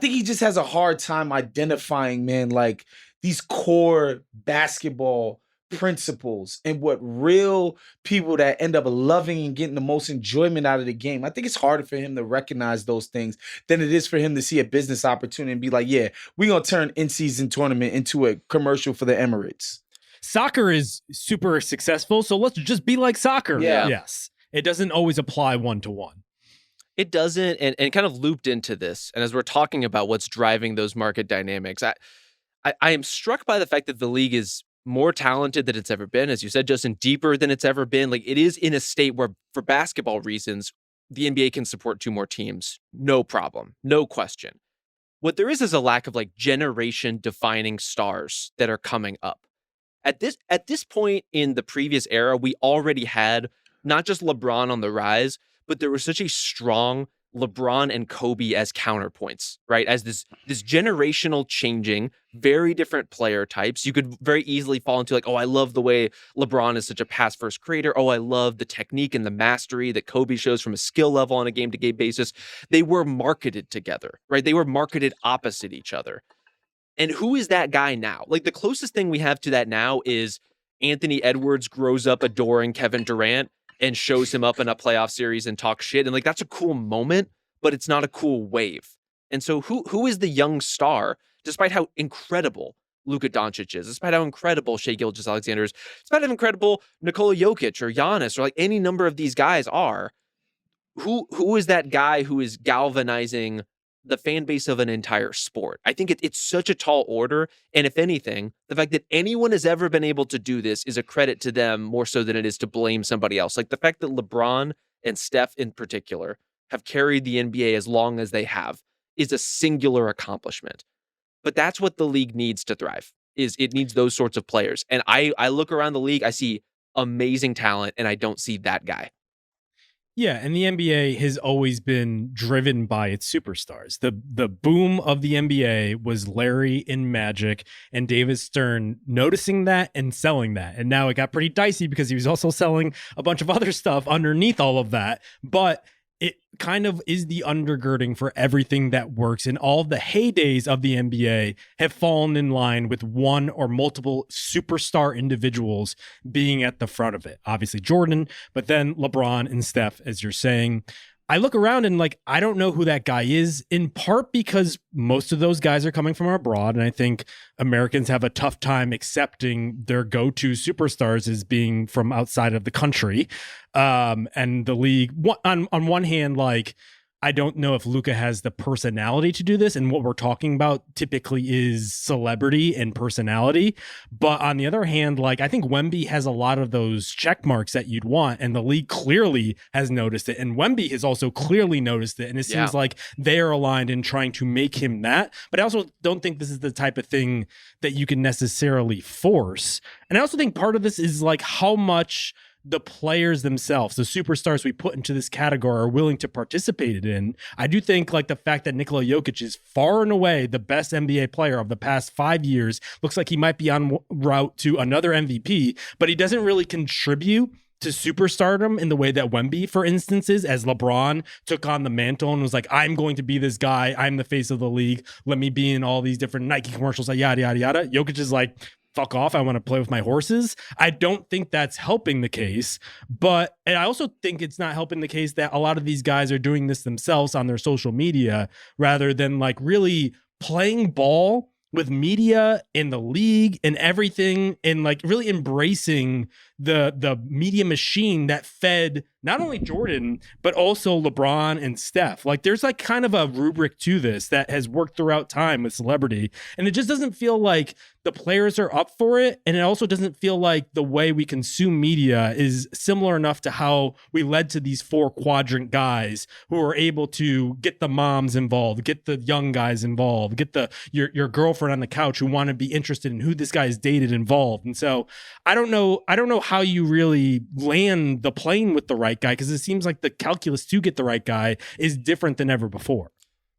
he just has a hard time identifying, man, like these core basketball principles and what real people that end up loving and getting the most enjoyment out of the game. I think it's harder for him to recognize those things than it is for him to see a business opportunity and be like, yeah, we're going to turn in-season tournament into a commercial for the Emirates. Soccer is super successful, so let's just be like soccer. Yeah. Yes. It doesn't always apply one-to-one. It doesn't, and kind of looped into this. And as we're talking about what's driving those market dynamics, I am struck by the fact that the league is more talented than it's ever been. As you said, Justin, deeper than it's ever been. Like, it is in a state where, for basketball reasons, the NBA can support 2 more teams. No problem. No question. What there is a lack of like generation-defining stars that are coming up. At this point in the previous era, we already had not just LeBron on the rise, but there was such a strong LeBron and Kobe as counterpoints, right? As this generational changing, very different player types. You could very easily fall into like, oh, I love the way LeBron is such a pass-first creator. Oh, I love the technique and the mastery that Kobe shows from a skill level on a game-to-game basis. They were marketed together, right? They were marketed opposite each other. And who is that guy now? Like, the closest thing we have to that now is Anthony Edwards grows up adoring Kevin Durant and shows him up in a playoff series and talks shit. And like, that's a cool moment, but it's not a cool wave. And so who is the young star, despite how incredible Luka Doncic is, despite how incredible Shai Gilgeous-Alexander is, despite how incredible Nikola Jokic or Giannis or like any number of these guys are, who is that guy who is galvanizing the fan base of an entire sport? I think it's such a tall order. And if anything, the fact that anyone has ever been able to do this is a credit to them more so than it is to blame somebody else. Like, the fact that LeBron and Steph in particular have carried the NBA as long as they have is a singular accomplishment. But that's what the league needs to thrive, is it needs those sorts of players. And I look around the league, I see amazing talent, and I don't see that guy. Yeah, and the NBA has always been driven by its superstars. The boom of the NBA was Larry and Magic and David Stern noticing that and selling that. And now it got pretty dicey because he was also selling a bunch of other stuff underneath all of that. But it kind of is the undergirding for everything that works. And all the heydays of the NBA have fallen in line with one or multiple superstar individuals being at the front of it. Obviously Jordan, but then LeBron and Steph, as you're saying. I look around and like, I don't know who that guy is, in part because most of those guys are coming from abroad. And I think Americans have a tough time accepting their go-to superstars as being from outside of the country. And the league, on one hand, like, I don't know if Luka has the personality to do this. And what we're talking about typically is celebrity and personality. But on the other hand, like, I think Wemby has a lot of those check marks that you'd want. And the league clearly has noticed it. And Wemby has also clearly noticed it. And it seems like they are aligned in trying to make him that. But I also don't think this is the type of thing that you can necessarily force. And I also think part of this is like how much the players themselves, the superstars we put into this category, are willing to participate in. I do think like the fact that Nikola Jokic is far and away the best NBA player of the past 5 years, looks like he might be on route to another MVP, but he doesn't really contribute to superstardom in the way that Wemby, for instance, is, as LeBron took on the mantle and was like, I'm going to be this guy. I'm the face of the league. Let me be in all these different Nike commercials, like yada, yada, yada. Jokic is like, fuck off, I want to play with my horses. I don't think that's helping the case, but and I also think it's not helping the case that a lot of these guys are doing this themselves on their social media rather than like really playing ball with media in the league and everything, and like really embracing the media machine that fed not only Jordan, but also LeBron and Steph. Like there's like kind of a rubric to this that has worked throughout time with celebrity. And it just doesn't feel like the players are up for it. And it also doesn't feel like the way we consume media is similar enough to how we led to these 4 quadrant guys who are able to get the moms involved, get the young guys involved, get your girlfriend on the couch who want to be interested in who this guy is dated involved. And so I don't know how you really land the plane with the right guy, because it seems like the calculus to get the right guy is different than ever before.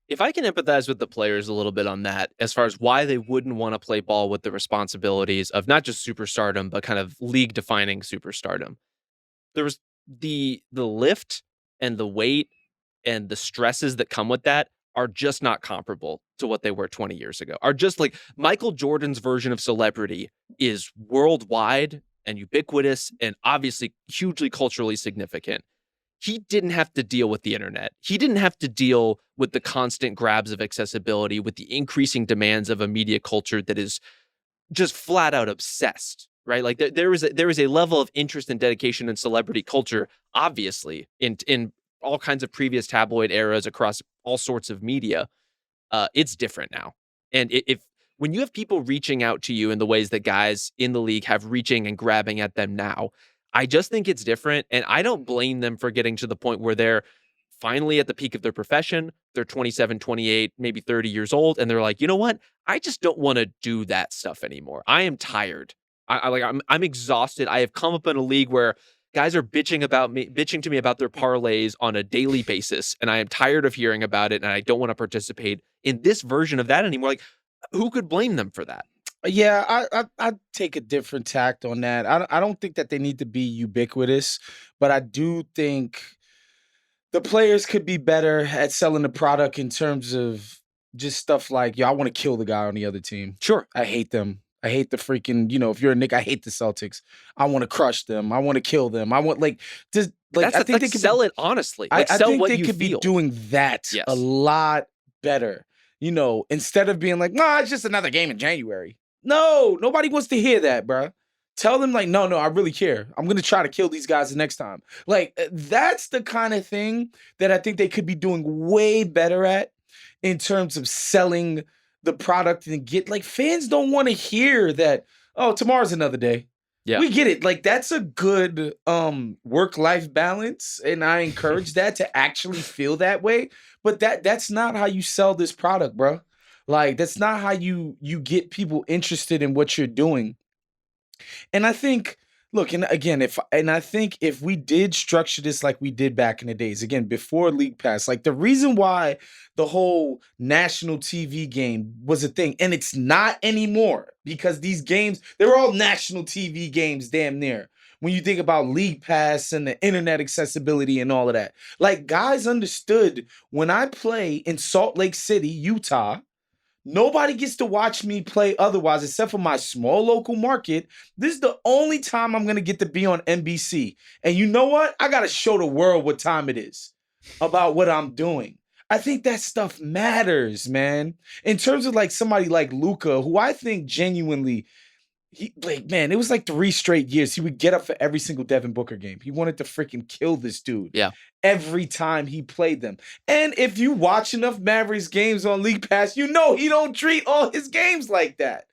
If I can empathize with the players a little bit on that, as far as why they wouldn't want to play ball with the responsibilities of not just superstardom, but kind of league-defining superstardom. There was the lift and the weight and the stresses that come with that are just not comparable to what they were 20 years ago. Are just like Michael Jordan's version of celebrity is worldwide and ubiquitous and obviously hugely culturally significant. He didn't have to deal with the internet. He didn't have to deal with the constant grabs of accessibility, with the increasing demands of a media culture that is just flat out obsessed, right? Like there is a level of interest and dedication in celebrity culture, obviously, in all kinds of previous tabloid eras across all sorts of media. It's different now. And when you have people reaching out to you in the ways that guys in the league have reaching and grabbing at them now, I just think it's different. And I don't blame them for getting to the point where they're finally at the peak of their profession. They're 27, 28, maybe 30 years old. And they're like, you know what? I just don't want to do that stuff anymore. I am tired. I'm exhausted. I have come up in a league where guys are bitching to me about their parlays on a daily basis. And I am tired of hearing about it. And I don't want to participate in this version of that anymore. Like, who could blame them for that? Yeah, I take a different tact on that. I don't think that they need to be ubiquitous, but I do think the players could be better at selling the product in terms of just stuff like, yo, I want to kill the guy on the other team. Sure. I hate them. I hate the freaking, if you're a Knick, I hate the Celtics. I want to crush them. I want to kill them. I want I think they could sell it honestly. I think they could be doing that a lot better. Instead of being like, nah, it's just another game in January. No, nobody wants to hear that, bro. Tell them like, no, I really care. I'm going to try to kill these guys the next time. Like, that's the kind of thing that I think they could be doing way better at in terms of selling the product and get, like, fans don't want to hear that, oh, tomorrow's another day. Yeah. We get it. Like, that's a good work-life balance, and I encourage that to actually feel that way. But that's not how you sell this product, bro. Like, that's not how you get people interested in what you're doing. And I think, look, and again, I think if we did structure this like we did back in the days, again, before League Pass, like the reason why the whole national TV game was a thing, and it's not anymore, because these games, they're all national TV games damn near. When you think about League Pass and the internet accessibility and all of that. Like, guys understood when I play in Salt Lake City, Utah, nobody gets to watch me play otherwise except for my small local market. This is the only time I'm going to get to be on NBC. And you know what? I got to show the world what time it is. about what I'm doing. I think that stuff matters, man. In terms of like somebody like Luka, who I think genuinely, it was like 3 straight years. He would get up for every single Devin Booker game. He wanted to freaking kill this dude. Yeah. Every time he played them. And if you watch enough Mavericks games on League Pass, you know he don't treat all his games like that.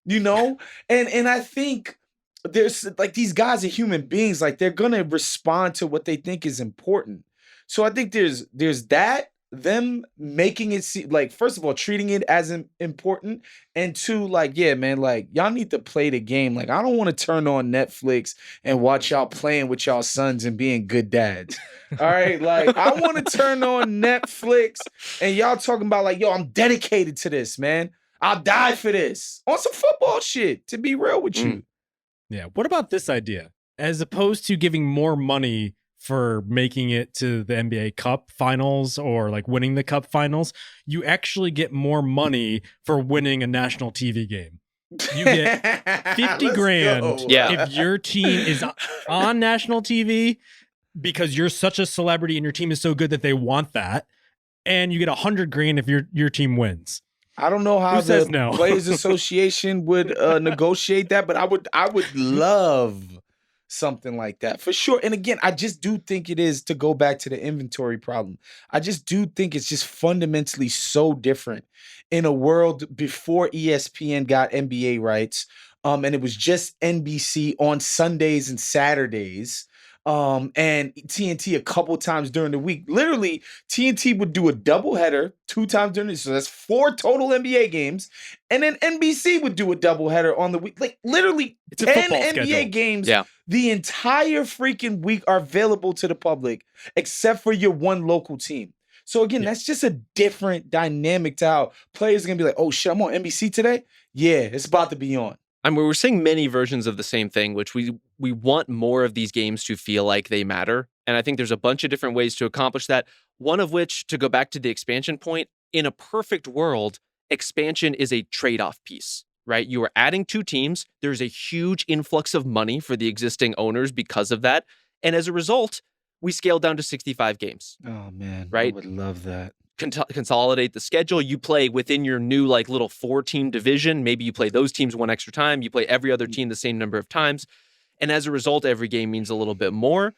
You know? And I think there's like these guys are human beings. Like they're gonna respond to what they think is important. So I think there's that. Them making it seem like, first of all, treating it as important, and 2, like, yeah, man, like y'all need to play the game. Like, I don't want to turn on Netflix and watch y'all playing with y'all sons and being good dads. All right, like I want to turn on Netflix and y'all talking about like, yo, I'm dedicated to this, man. I'll die for this on some football shit. To be real with you. Yeah. What about this idea? As opposed to giving more money for making it to the NBA Cup finals or like winning the Cup finals, you actually get more money for winning a national TV game. You get 50 grand if your team is on national TV because you're such a celebrity and your team is so good that they want that. And you get 100 grand if your team wins. I don't know how the Players Association would negotiate that, but I would love something like that for sure. And again, I just do think it is, to go back to the inventory problem, I just do think it's just fundamentally so different in a world before ESPN got NBA rights, and it was just NBC on Sundays and Saturdays, and TNT a couple times during the week. Literally, TNT would do a doubleheader 2 times during the, so that's 4 total NBA games, and then NBC would do a doubleheader on the week. Like literally, it's 10 NBA games. Yeah. The entire freaking week are available to the public, except for your one local team. So again, that's just a different dynamic to how players are gonna be like, oh shit, I'm on NBC today. Yeah, it's about to be on. I mean, we're seeing many versions of the same thing, which we want more of these games to feel like they matter. And I think there's a bunch of different ways to accomplish that. One of which, to go back to the expansion point, in a perfect world, expansion is a trade-off piece, right? You are adding 2 teams. There's a huge influx of money for the existing owners because of that. And as a result, we scale down to 65 games. Oh, man. Right? I would love that. Consolidate the schedule. You play within your new like little 4-team division. Maybe you play those teams one extra time. You play every other team the same number of times. And as a result, every game means a little bit more.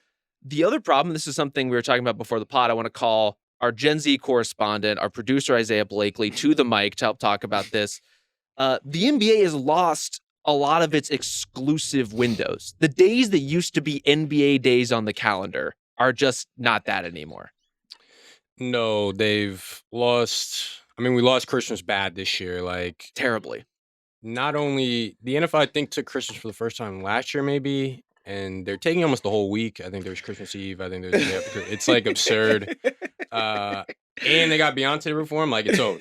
The other problem, this is something we were talking about before the pod, I want to call our Gen Z correspondent, our producer Isaiah Blakely, to the mic to help talk about this. The NBA has lost a lot of its exclusive windows. The days that used to be NBA days on the calendar are just not that anymore. No, they've lost. I mean, we lost Christmas bad this year, like terribly. Not only the NFL, I think, took Christmas for the first time last year, maybe, and they're taking almost the whole week. I think there's Christmas Eve. I think there's it's like absurd. And they got Beyonce to perform. Like it's over.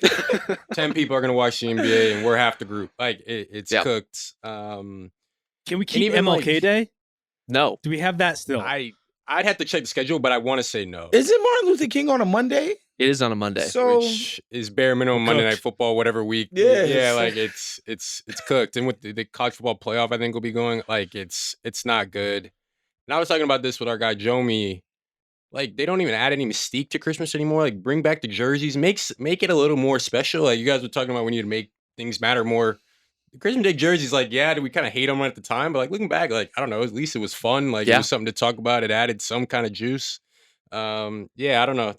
10 people are gonna watch the NBA, and we're half the group. Like it's cooked. Can we keep MLK Day? No. Do we have that still? I'd have to check the schedule, but I want to say no. Is it Martin Luther King on a Monday? It is on a Monday. So which is bare minimum Monday Night Football, whatever week. Yeah, like it's cooked. And with the college football playoff, I think will be going. Like it's not good. And I was talking about this with our guy Jomi. Like they don't even add any mystique to Christmas anymore. Like bring back the jerseys, make it a little more special. Like you guys were talking about, we need to make things matter more. The Christmas Day jerseys, like, yeah, we kind of hate them at the time, but like looking back, like, I don't know, at least it was fun. Like it was something to talk about. It added some kind of juice. Yeah, I don't know.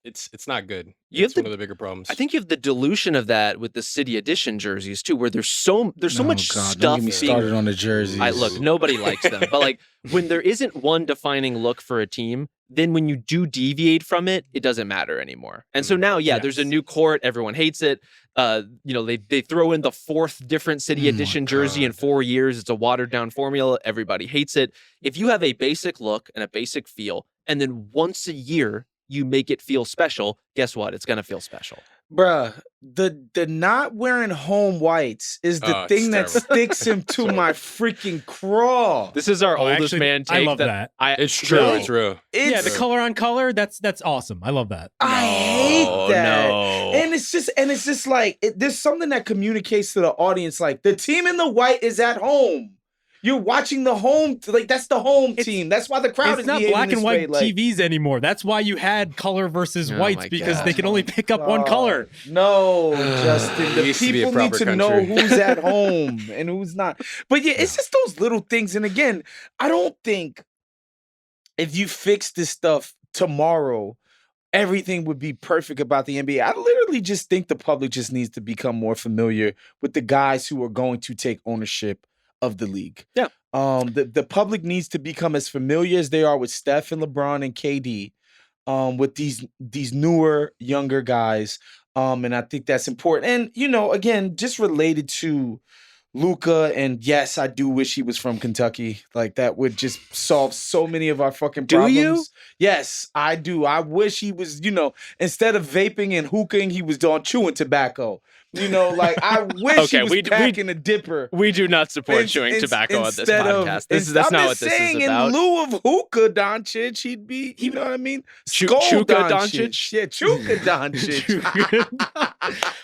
It's not good. It's one of the bigger problems. I think you have the dilution of that with the City Edition jerseys too, where there's so much stuff. Don't get me started on the jerseys. Look, nobody likes them, but like when there isn't one defining look for a team, then when you do deviate from it, it doesn't matter anymore. And so now, there's a new court. Everyone hates it. They throw in the 4th different City Edition jersey in 4 years. It's a watered down formula. Everybody hates it. If you have a basic look and a basic feel, and then once a year you make it feel special, guess what? It's gonna feel special. Bruh, the not wearing home whites is the thing that sticks him to my freaking craw. This is our oldest man take. I love that. It's true. It's true. The color on color. That's awesome. I love that. I hate that. No. And it's just like there's something that communicates to the audience like the team in the white is at home. You're watching the home, like that's the home team. That's why the crowd is not black and white TVs anymore. That's why you had color versus whites because they can only pick up one color. No, Justin, the people need to know who's at home and who's not. But yeah, it's just those little things. And again, I don't think if you fix this stuff tomorrow, everything would be perfect about the NBA. I literally just think the public just needs to become more familiar with the guys who are going to take ownership of the league. Yeah. The public needs to become as familiar as they are with Steph and LeBron and KD, with these newer, younger guys. And I think that's important. And, again, just related to Luka, and yes, I do wish he was from Kentucky. Like, that would just solve so many of our fucking problems. Do you? Yes, I do. I wish he was, instead of vaping and hookahing, he was chewing tobacco. Like, I wish he was packing a dipper. We do not support chewing tobacco on this podcast. That's not what this is about. In lieu of hookah Doncic, he'd be, you know what I mean? Chuka Doncic? Yeah, Chuka Doncic.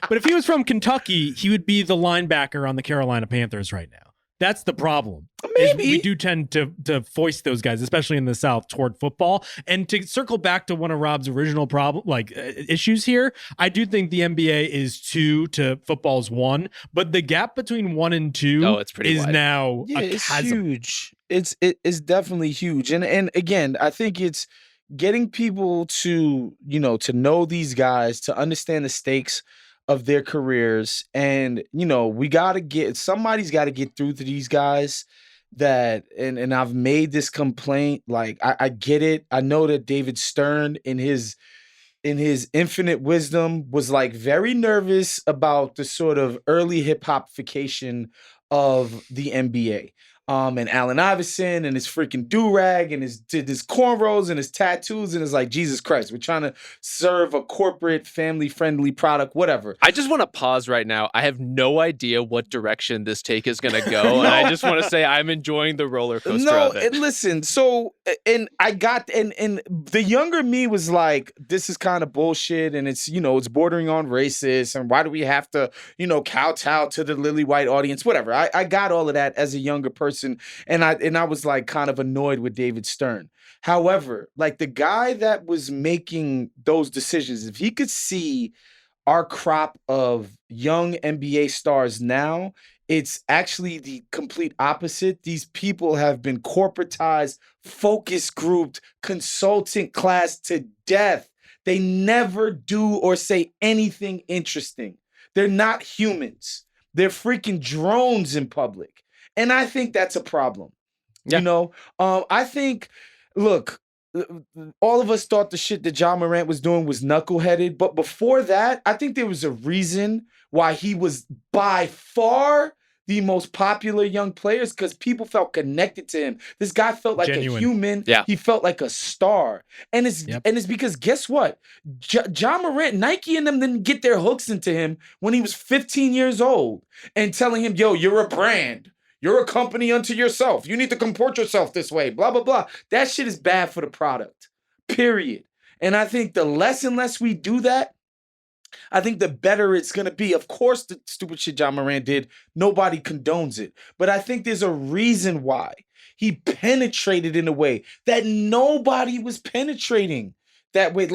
But if he was from Kentucky, he would be the linebacker on the Carolina Panthers right now. That's the problem. Maybe. We do tend to foist those guys, especially in the South, toward football. And to circle back to one of Rob's original issues here, I do think the NBA is 2 to football's 1, but the gap between 1 and 2 is wide. Now it's huge. It's definitely huge. And again, I think it's getting people to know these guys, to understand the stakes of their careers. And, somebody's got to get through to these guys that, and I've made this complaint, like, I get it. I know that David Stern in his infinite wisdom was like very nervous about the sort of early hip-hopification of the NBA. And Allen Iverson and his freaking do-rag and his cornrows and his tattoos, and it's like, Jesus Christ, we're trying to serve a corporate, family-friendly product, whatever. I just want to pause right now. I have no idea what direction this take is going to go, and I just want to say I'm enjoying the roller coaster of it. And listen, so, and I got, and the younger me was like, this is kind of bullshit, and it's, it's bordering on racist, and why do we have to, kowtow to the lily white audience, whatever. I got all of that as a younger person. And I was like kind of annoyed with David Stern. However, like the guy that was making those decisions, if he could see our crop of young NBA stars now, it's actually the complete opposite. These people have been corporatized, focus grouped, consultant class to death. They never do or say anything interesting. They're not humans. They're freaking drones in public. And I think that's a problem. Yeah. I think, look, all of us thought the shit that Ja Morant was doing was knuckleheaded. But before that, I think there was a reason why he was by far the most popular young players, because people felt connected to him. This guy felt like a human. Yeah. He felt like a star. And it's because, guess what? Ja Morant, Nike and them didn't get their hooks into him when he was 15 years old and telling him, yo, you're a brand. You're a company unto yourself. You need to comport yourself this way, blah, blah, blah. That shit is bad for the product, period. And I think the less and less we do that, I think the better it's going to be. Of course, the stupid shit Ja Morant did, nobody condones it. But I think there's a reason why he penetrated in a way that nobody was penetrating that way.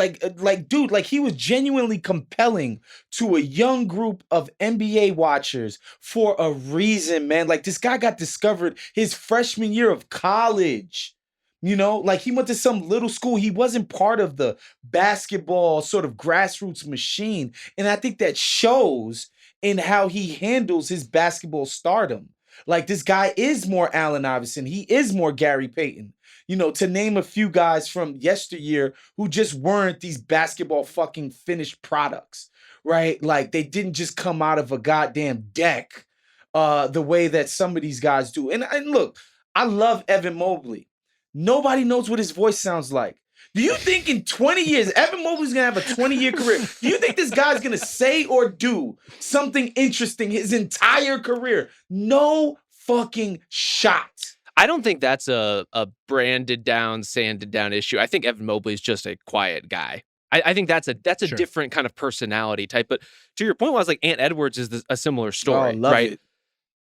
Dude, he was genuinely compelling to a young group of NBA watchers for a reason, man. Like, this guy got discovered his freshman year of college. He went to some little school. He wasn't part of the basketball sort of grassroots machine. And I think that shows in how he handles his basketball stardom. Like, this guy is more Allen Iverson. He is more Gary Payton. To name a few guys from yesteryear who just weren't these basketball fucking finished products, right? Like, they didn't just come out of a goddamn deck the way that some of these guys do. And look, I love Evan Mobley. Nobody knows what his voice sounds like. Do you think in 20 years, Evan Mobley's going to have a 20-year career? Do you think this guy's going to say or do something interesting his entire career? No fucking shot. I don't think that's a branded down, sanded down issue. I think Evan Mobley's just a quiet guy. I think that's a Sure. different kind of personality type. But to your point, was like Ant Edwards is a similar story, love right? it.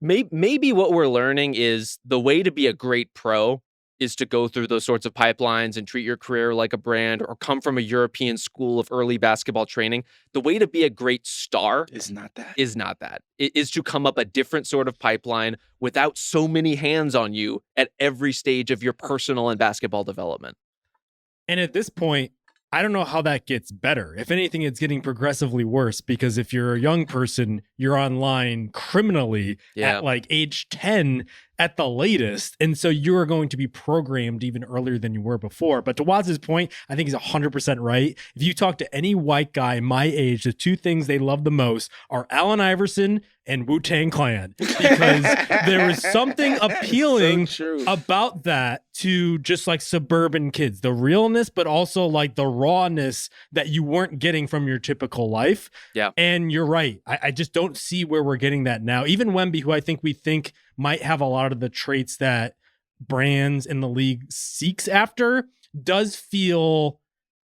maybe what we're learning is the way to be a great pro is to go through those sorts of pipelines and treat your career like a brand, or come from a European school of early basketball training. The way to be a great star is not that. It is to come up a different sort of pipeline without so many hands on you at every stage of your personal and basketball development. And at this point, I don't know how that gets better. If anything, it's getting progressively worse, because if you're a young person, you're online criminally at like age 10 at the latest. And so you're going to be programmed even earlier than you were before. But to Waz's point, I think he's 100% right. If you talk to any white guy my age, the two things they love the most are Allen Iverson and Wu-Tang Clan, because there is something appealing about that to just like suburban kids, the realness, but also like the rawness that you weren't getting from your typical life. Yeah. And you're right. I just don't see where we're getting that now. Even Wemby, who I think we think might have a lot of the traits that brands in the league seeks after, does feel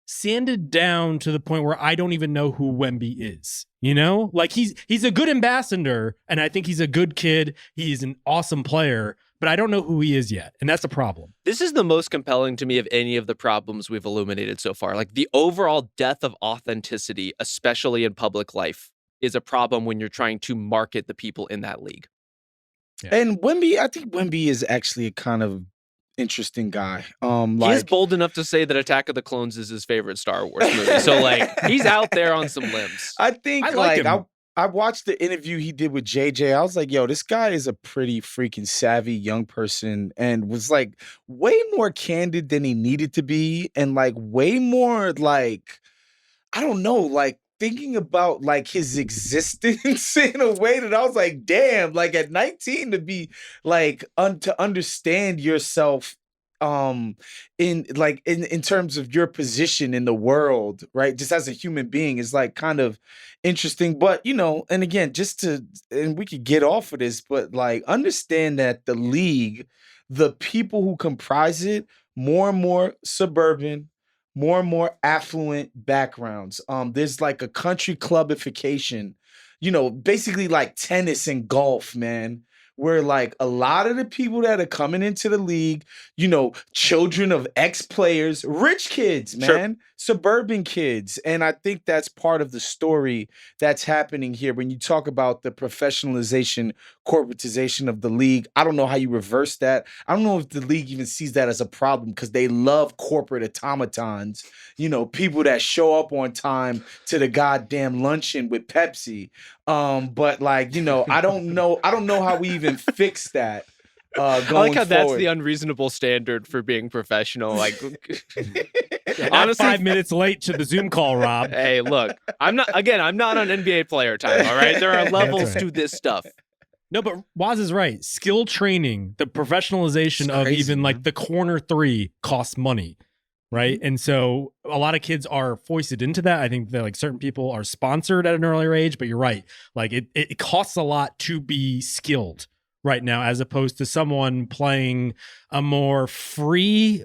sanded down to the point where I don't even know who Wemby is. You know, like he's a good ambassador, and I think he's a good kid. He's an awesome player, but I don't know who he is yet, and that's a problem. This is the most compelling to me of any of the problems we've illuminated so far. Like the overall death of authenticity, especially in public life, is a problem when you're trying to market the people in that league. Yeah. And Wemby, I think Wemby is actually a kind of interesting guy. He is bold enough to say that Attack of the Clones is his favorite Star Wars movie. So like he's out there on some limbs. I think I watched the interview he did with JJ. I was like, yo, this guy is a pretty freaking savvy young person, and was like way more candid than he needed to be, and like way more like, I don't know, like thinking about like his existence in a way that I was like, damn, like at 19 to be like to understand yourself in terms of your position in the world, right? Just as a human being is like kind of interesting. But you know, and again, and we could get off of this, but like understand that the league, the people who comprise it, more and more suburban, more and more affluent backgrounds. There's like a country clubification, you know, basically like tennis and golf, man, where like a lot of the people that are coming into the league, you know, children of ex-players, rich kids, man, suburban kids. And I think that's part of the story that's happening here. When you talk about the professionalization, corporatization of the league, I don't know how you reverse that. I don't know if the league even sees that as a problem, because they love corporate automatons, you know, people that show up on time to the goddamn luncheon with Pepsi. But like, you know, I don't know how we even fix that. I like how that's the unreasonable standard for being professional. Like, honestly, 5 minutes late to the Zoom call, Rob. Hey, look, I'm not on NBA player time. All right, there are levels to this stuff. No, but Waz is right. Skill training, the professionalization of even like the corner three costs money, right? And so a lot of kids are foisted into that. I think that like certain people are sponsored at an earlier age, but you're right. Like it costs a lot to be skilled right now, as opposed to someone playing a more free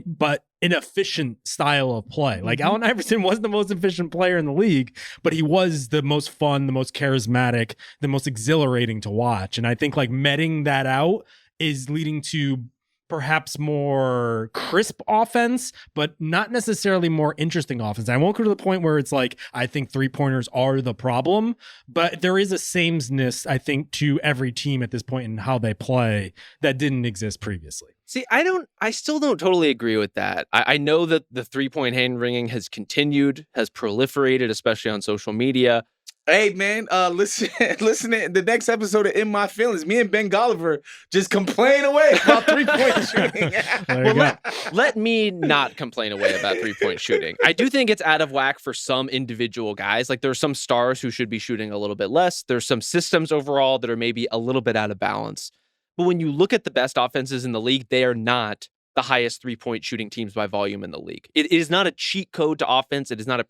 but inefficient style of play. Like Allen Iverson wasn't the most efficient player in the league, but he was the most fun, the most charismatic, the most exhilarating to watch. And I think like meting that out is leading to perhaps more crisp offense, but not necessarily more interesting offense. I won't go to the point where it's like, I think 3-pointers are the problem, but there is a sameness, I think, to every team at this point in how they play that didn't exist previously. See, I still don't totally agree with that. I know that the 3-point hand wringing has continued, has proliferated, especially on social media. Hey man, listen to the next episode of In My Feelings. Me and Ben Golliver just complain away about 3-point shooting. Well, let me not complain away about 3-point shooting. I do think it's out of whack for some individual guys. Like there are some stars who should be shooting a little bit less. There's some systems overall that are maybe a little bit out of balance. But when you look at the best offenses in the league, they are not the highest 3-point shooting teams by volume in the league. It is not a cheat code to offense. It is not a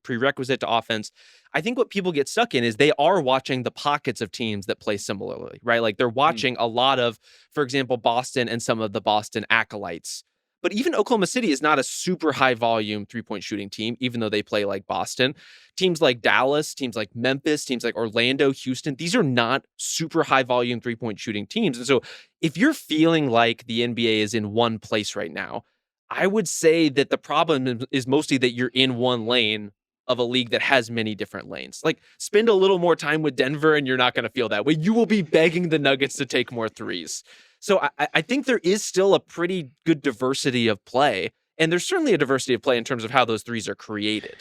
prerequisite to offense. I think what people get stuck in is they are watching the pockets of teams that play similarly, right? Like they're watching a lot of, for example, Boston and some of the Boston acolytes But even Oklahoma City is not a super high volume 3-point shooting team, even though they play like Boston. Teams like Dallas, teams like Memphis, teams like Orlando, Houston, these are not super high volume 3-point shooting teams. And so if you're feeling like the NBA is in one place right now, I would say that the problem is mostly that you're in one lane of a league that has many different lanes. Like, spend a little more time with Denver and you're not going to feel that way. You will be begging the Nuggets to take more threes. So I think there is still a pretty good diversity of play. And there's certainly a diversity of play in terms of how those threes are created.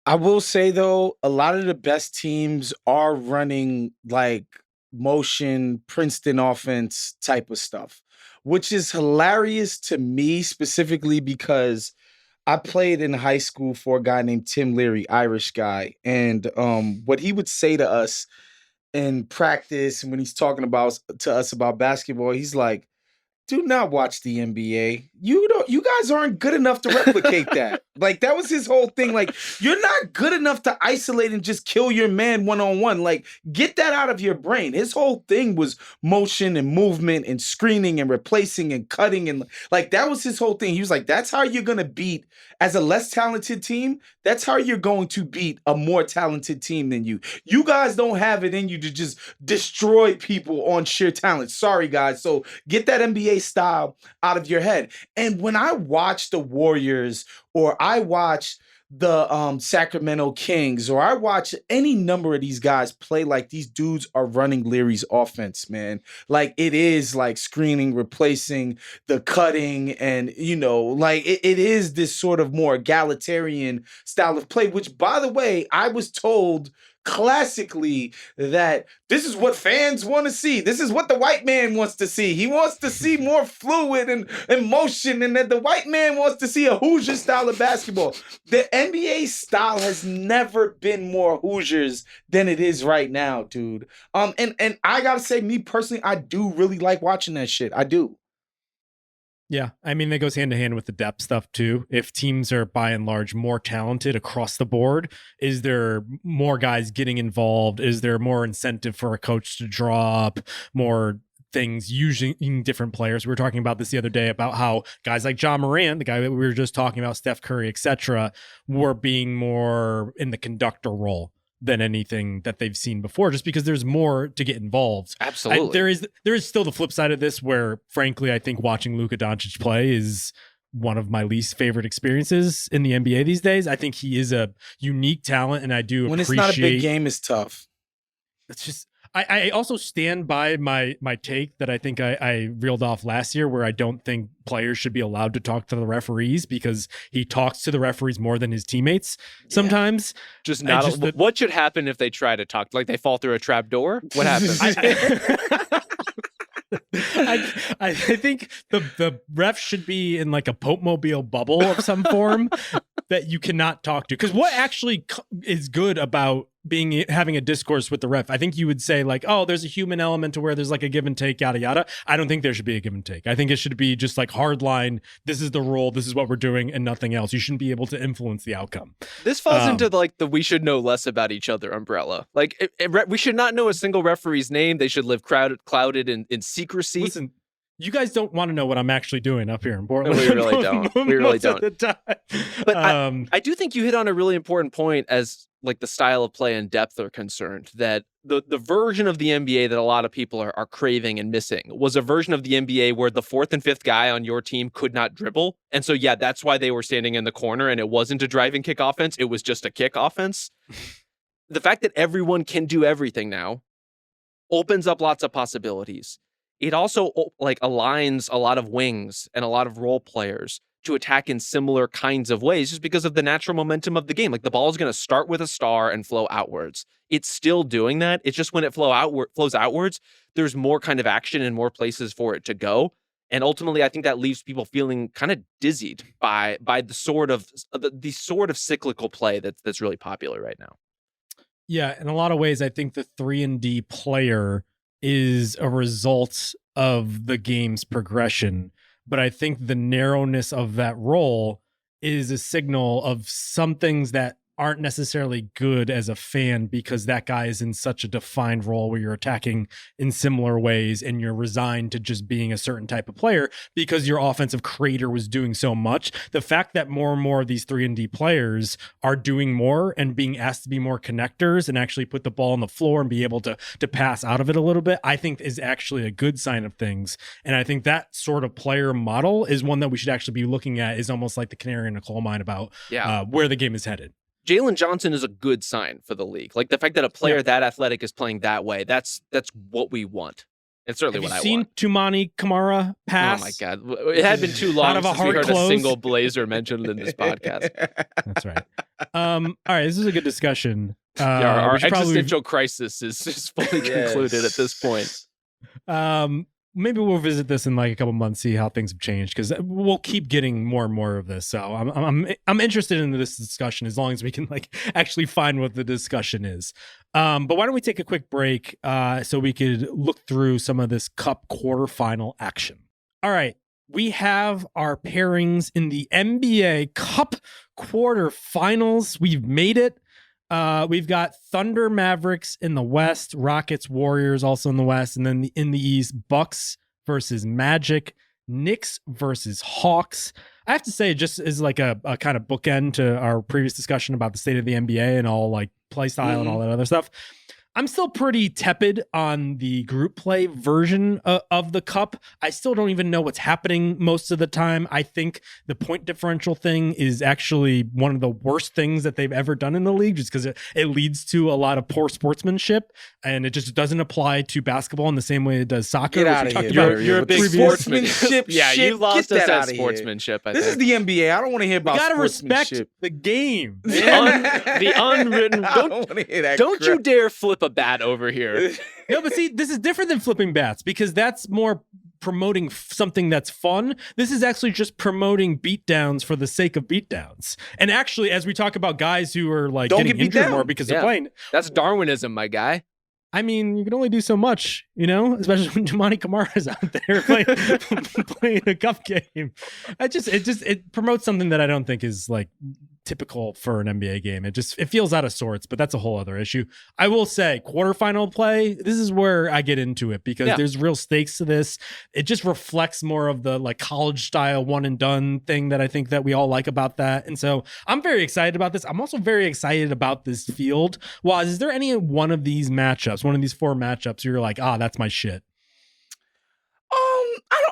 I will say, though, a lot of the best teams are running like motion, Princeton offense type of stuff, which is hilarious to me specifically because I played in high school for a guy named Tim Leary, Irish guy. And what he would say to us in practice and when he's talking to us about basketball, he's like, do not watch the NBA. You guys aren't good enough to replicate that. Like, that was his whole thing. Like, you're not good enough to isolate and just kill your man one-on-one. Like, get that out of your brain. His whole thing was motion and movement and screening and replacing and cutting. And like, that was his whole thing. He was like, that's how you're going to beat, as a less talented team, that's how you're going to beat a more talented team than you. You guys don't have it in you to just destroy people on sheer talent. Sorry, guys. So get that NBA style out of your head. And when I watch the Warriors or I watch the Sacramento Kings or I watch any number of these guys play, like, these dudes are running Leary's offense, man. Like, it is like screening, replacing, the cutting, and, you know, like it is this sort of more egalitarian style of play, which, by the way, I was told classically that this is what fans want to see. This is what the white man wants to see. He wants to see more fluid and motion, and that the white man wants to see a Hoosier style of basketball. The NBA style has never been more Hoosiers than it is right now, dude. And I gotta say, me personally, I do really like watching that shit. I do. Yeah, I mean, that goes hand in hand with the depth stuff too. If teams are by and large more talented across the board, is there more guys getting involved? Is there more incentive for a coach to draw up more things using different players? We were talking about this the other day about how guys like John Morant, the guy that we were just talking about, Steph Curry, etc., were being more in the conductor role than anything that they've seen before, just because there's more to get involved. Absolutely. There is still the flip side of this where, frankly, I think watching Luka Doncic play is one of my least favorite experiences in the NBA these days. I think he is a unique talent, and I do when appreciate... it's not a big game, it's tough. It's just... I also stand by my take that I think I reeled off last year, where I don't think players should be allowed to talk to the referees because he talks to the referees more than his teammates sometimes. Just not. What should happen if they try to talk? Like, they fall through a trap door? What happens? I think the ref should be in like a Pope-mobile bubble of some form that you cannot talk to. Because what actually is good about having a discourse with the ref? I think you would say like, oh, there's a human element to where there's like a give and take, yada yada. I don't think there should be a give and take. I think it should be just like hard line. This is the rule. This is what we're doing, and nothing else. You shouldn't be able to influence the outcome. This falls into like the we should know less about each other umbrella. Like, we should not know a single referee's name. They should live clouded in secrecy. Listen, you guys don't want to know what I'm actually doing up here in Portland. No, we really don't. We really don't. But I do think you hit on a really important point as like the style of play and depth are concerned, that the version of the NBA that a lot of people are craving and missing was a version of the NBA where the fourth and fifth guy on your team could not dribble. And so, yeah, that's why they were standing in the corner, and it wasn't a driving kick offense. It was just a kick offense. The fact that everyone can do everything now opens up lots of possibilities. It also like aligns a lot of wings and a lot of role players to attack in similar kinds of ways, just because of the natural momentum of the game. Like, the ball is going to start with a star and flow outwards. It's still doing that. It's just when it flows outwards, there's more kind of action and more places for it to go. And ultimately, I think that leaves people feeling kind of dizzied by the sort of cyclical play that's really popular right now. Yeah, in a lot of ways, I think the 3-and-D player is a result of the game's progression. But I think the narrowness of that role is a signal of some things that aren't necessarily good as a fan because that guy is in such a defined role where you're attacking in similar ways and you're resigned to just being a certain type of player because your offensive creator was doing so much. The fact that more and more of these 3-and-D players are doing more and being asked to be more connectors and actually put the ball on the floor and be able to pass out of it a little bit, I think is actually a good sign of things. And I think that sort of player model is one that we should actually be looking at, is almost like the canary in a coal mine about where the game is headed. Jalen Johnson is a good sign for the league. Like the fact that a player that athletic is playing that way, that's what we want. It's certainly what I want. Have you seen Tumani Kamara pass? Oh my God. It had been too long since we heard a single Blazer mentioned in this podcast. That's right. All right, this is a good discussion. Our existential crisis is fully concluded at this point. Maybe we'll visit this in like a couple months, see how things have changed, because we'll keep getting more and more of this. So I'm interested in this discussion as long as we can like actually find what the discussion is. But why don't we take a quick break so we could look through some of this Cup quarterfinal action. All right, we have our pairings in the NBA Cup quarterfinals. We've made it. We've got Thunder Mavericks in the West, Rockets Warriors also in the West, and then in the East, Bucks versus Magic, Knicks versus Hawks. I have to say, just as like a kind of bookend to our previous discussion about the state of the NBA and all like play style and all that other stuff, I'm still pretty tepid on the group play version of the Cup. I still don't even know what's happening most of the time. I think the point differential thing is actually one of the worst things that they've ever done in the league, just because it leads to a lot of poor sportsmanship, and it just doesn't apply to basketball in the same way it does soccer. Get out of here. You're a big sportsmanship. You lost us at sportsmanship. This is the NBA. I don't want to hear about sportsmanship. You gotta respect the game. The unwritten. Don't you dare flip a bat over here. No, but see, this is different than flipping bats because that's more promoting something that's fun. This is actually just promoting beatdowns for the sake of beatdowns. And actually, as we talk about guys who are like getting injured more because they're playing, that's Darwinism, my guy. I mean, you can only do so much, you know, especially when Tumani Kamara is out there playing a cup game. It promotes something that I don't think is like typical for an NBA game. It feels out of sorts, but that's a whole other issue. I will say quarterfinal play, this is where I get into it because there's real stakes to this. It just reflects more of the like college style one and done thing that I think that we all like about that. And so I'm very excited about this. I'm also very excited about this field. Waz, is there any one of these matchups, one of these 4 matchups, you're like, that's my shit?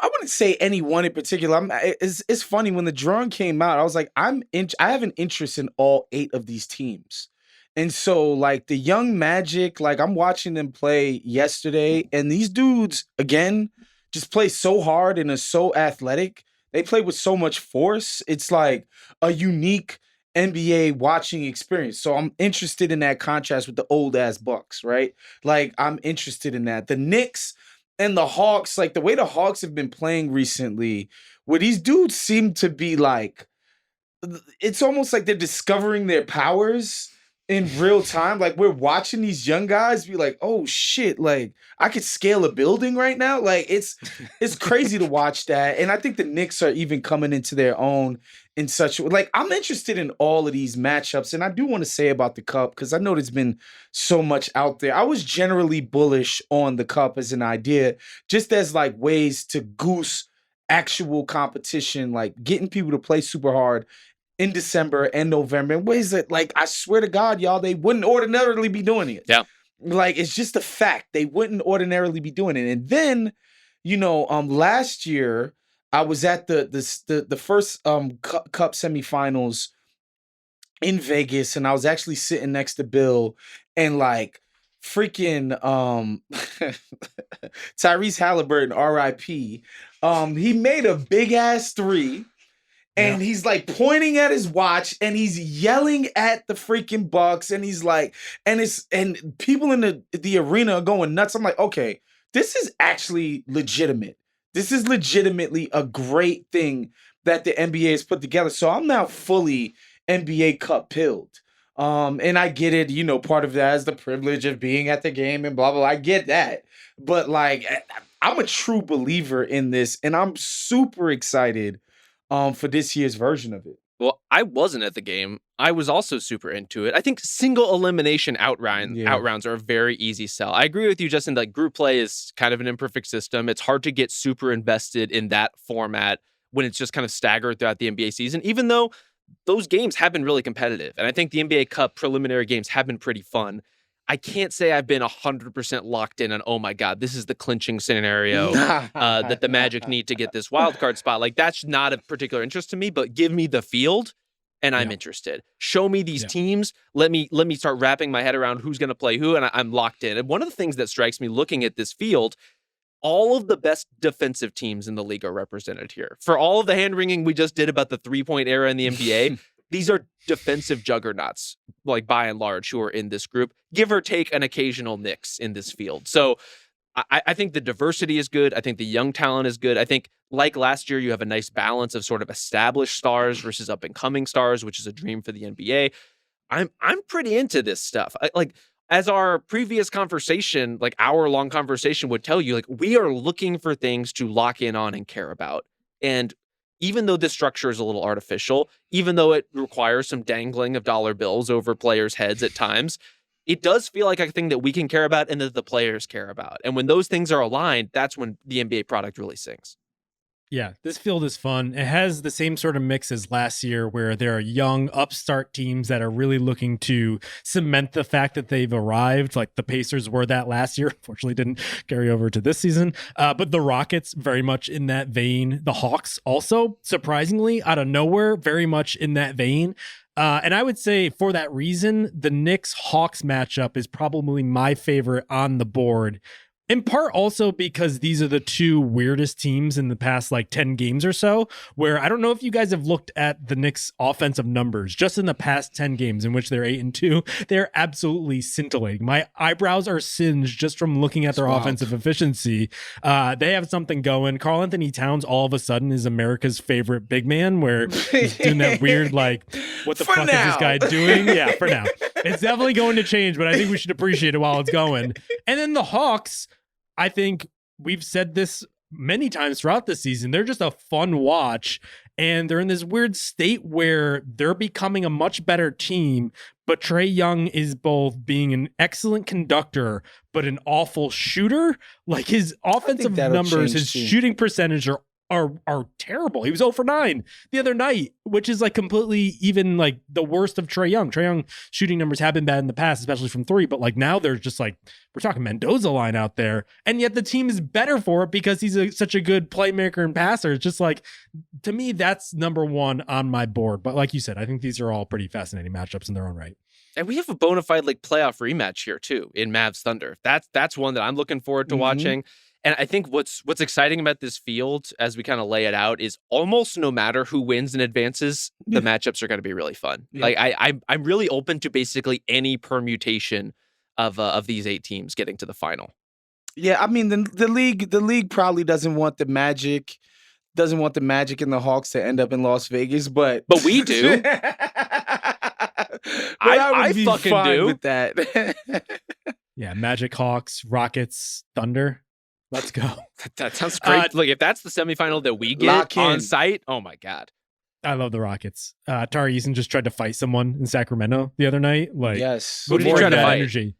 I wouldn't say any one in particular. It's funny when the drawing came out, I was like, I have an interest in all 8 of these teams. And so like the young Magic, like I'm watching them play yesterday, and these dudes again just play so hard and are so athletic. They play with so much force. It's like a unique NBA watching experience. So I'm interested in that contrast with the old ass Bucks, right? Like I'm interested in that. The Knicks and the Hawks, like the way the Hawks have been playing recently, where these dudes seem to be like, it's almost like they're discovering their powers in real time. Like we're watching these young guys be like, oh shit, like I could scale a building right now. Like it's crazy to watch that. And I think the Knicks are even coming into their own in such like I'm interested in all of these matchups. And I do want to say about the Cup, because I know there's been so much out there. I was generally bullish on the Cup as an idea, just as like ways to goose actual competition, like getting people to play super hard in December and November in ways that, like, I swear to God, y'all, they wouldn't ordinarily be doing it. Yeah. Like, it's just a fact. They wouldn't ordinarily be doing it. And then, you know, last year, I was at the first Cup semifinals in Vegas, and I was actually sitting next to Bill, and like freaking Tyrese Halliburton, R.I.P. He made a big ass 3. And he's like pointing at his watch and he's yelling at the freaking Bucks. And he's like, and people in the arena are going nuts. I'm like, okay, this is actually legitimate. This is legitimately a great thing that the NBA has put together. So I'm now fully NBA Cup pilled. And I get it, you know, part of that is the privilege of being at the game and blah, blah, blah. I get that. But like, I'm a true believer in this, and I'm super excited for this year's version of it. Well, I wasn't at the game. I was also super into it. I think single elimination outrounds are a very easy sell. I agree with you, Justin. Like, group play is kind of an imperfect system. It's hard to get super invested in that format when it's just kind of staggered throughout the NBA season, even though those games have been really competitive. And I think the NBA Cup preliminary games have been pretty fun. I can't say I've been 100% locked in on, oh my God, this is the clinching scenario that the Magic need to get this wildcard spot. Like, that's not of particular interest to me, but give me the field and I'm interested. Show me these teams. Let me start wrapping my head around who's going to play who, and I'm locked in. And one of the things that strikes me looking at this field, all of the best defensive teams in the league are represented here. For all of the hand-wringing we just did about the three-point era in the NBA, these are defensive juggernauts, like by and large, who are in this group, give or take an occasional Knicks in this field. So I think the diversity is good. I think the young talent is good. I think, like last year, you have a nice balance of sort of established stars versus up-and-coming stars, which is a dream for the NBA. I'm pretty into this stuff. As our previous conversation, like hour-long conversation would tell you, like, we are looking for things to lock in on and care about. And even though this structure is a little artificial, even though it requires some dangling of dollar bills over players' heads at times, it does feel like a thing that we can care about and that the players care about. And when those things are aligned, that's when the NBA product really sings. Yeah, this field is fun. It has the same sort of mix as last year, where there are young upstart teams that are really looking to cement the fact that they've arrived. Like the Pacers were that last year. Unfortunately, didn't carry over to this season. But the Rockets, very much in that vein. The Hawks also, surprisingly, out of nowhere, very much in that vein. And I would say for that reason, the Knicks-Hawks matchup is probably my favorite on the board. In part also because these are the two weirdest teams in the past 10 games or so, where I don't know if you guys have looked at the Knicks offensive numbers just in the past 10 games in which they're 8-2. They're absolutely scintillating. My eyebrows are singed just from looking at their offensive efficiency. They have something going. Karl Anthony Towns all of a sudden is America's favorite big man, where he's doing that weird, what the fuck is this guy doing? Yeah, for now. It's definitely going to change, but I think we should appreciate it while it's going. And then the Hawks, I think we've said this many times throughout the season. They're just a fun watch, and they're in this weird state where they're becoming a much better team, but Trae Young is both being an excellent conductor, but an awful shooter. Like, his offensive numbers, his shooting percentage are terrible. He was 0 for 9 the other night, which is completely even the worst of Trae Young. Trae Young shooting numbers have been bad in the past, especially from three, but now they're just we're talking Mendoza line out there, and yet the team is better for it because he's such a good playmaker and passer. It's just to me, that's number one on my board. But like you said, I think these are all pretty fascinating matchups in their own right. And we have a bona fide playoff rematch here too in Mavs Thunder. That's one that I'm looking forward to watching. And I think what's exciting about this field, as we kind of lay it out, is almost no matter who wins and advances, the matchups are going to be really fun. Yeah. I'm really open to basically any permutation of these 8 teams getting to the final. Yeah, I mean the league probably doesn't want the Magic and the Hawks to end up in Las Vegas, but we do. I fucking do with that. Yeah, Magic, Hawks, Rockets, Thunder. Let's go. That sounds great. If that's the semifinal that we get on site, oh my God. I love the Rockets. Tari Eason just tried to fight someone in Sacramento the other night. Yes. Who did he try to fight? Energy.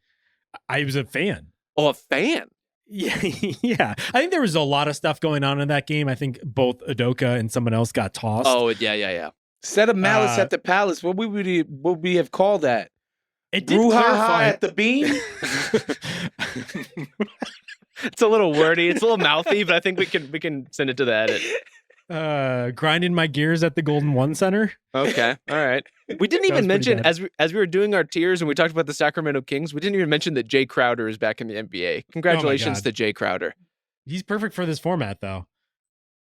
I was a fan. Oh, a fan? Yeah. Yeah. I think there was a lot of stuff going on in that game. I think both Udoka and someone else got tossed. Oh, yeah. Instead of Malice at the Palace, what would we have called that? It did clarify at the beam. It's a little wordy. It's a little mouthy, but I think we can send it to the edit. Grinding my gears at the Golden One Center. Okay. All right. We didn't even mention, as we were doing our tiers and we talked about the Sacramento Kings, we didn't even mention that Jay Crowder is back in the NBA. Congratulations to Jay Crowder. He's perfect for this format, though.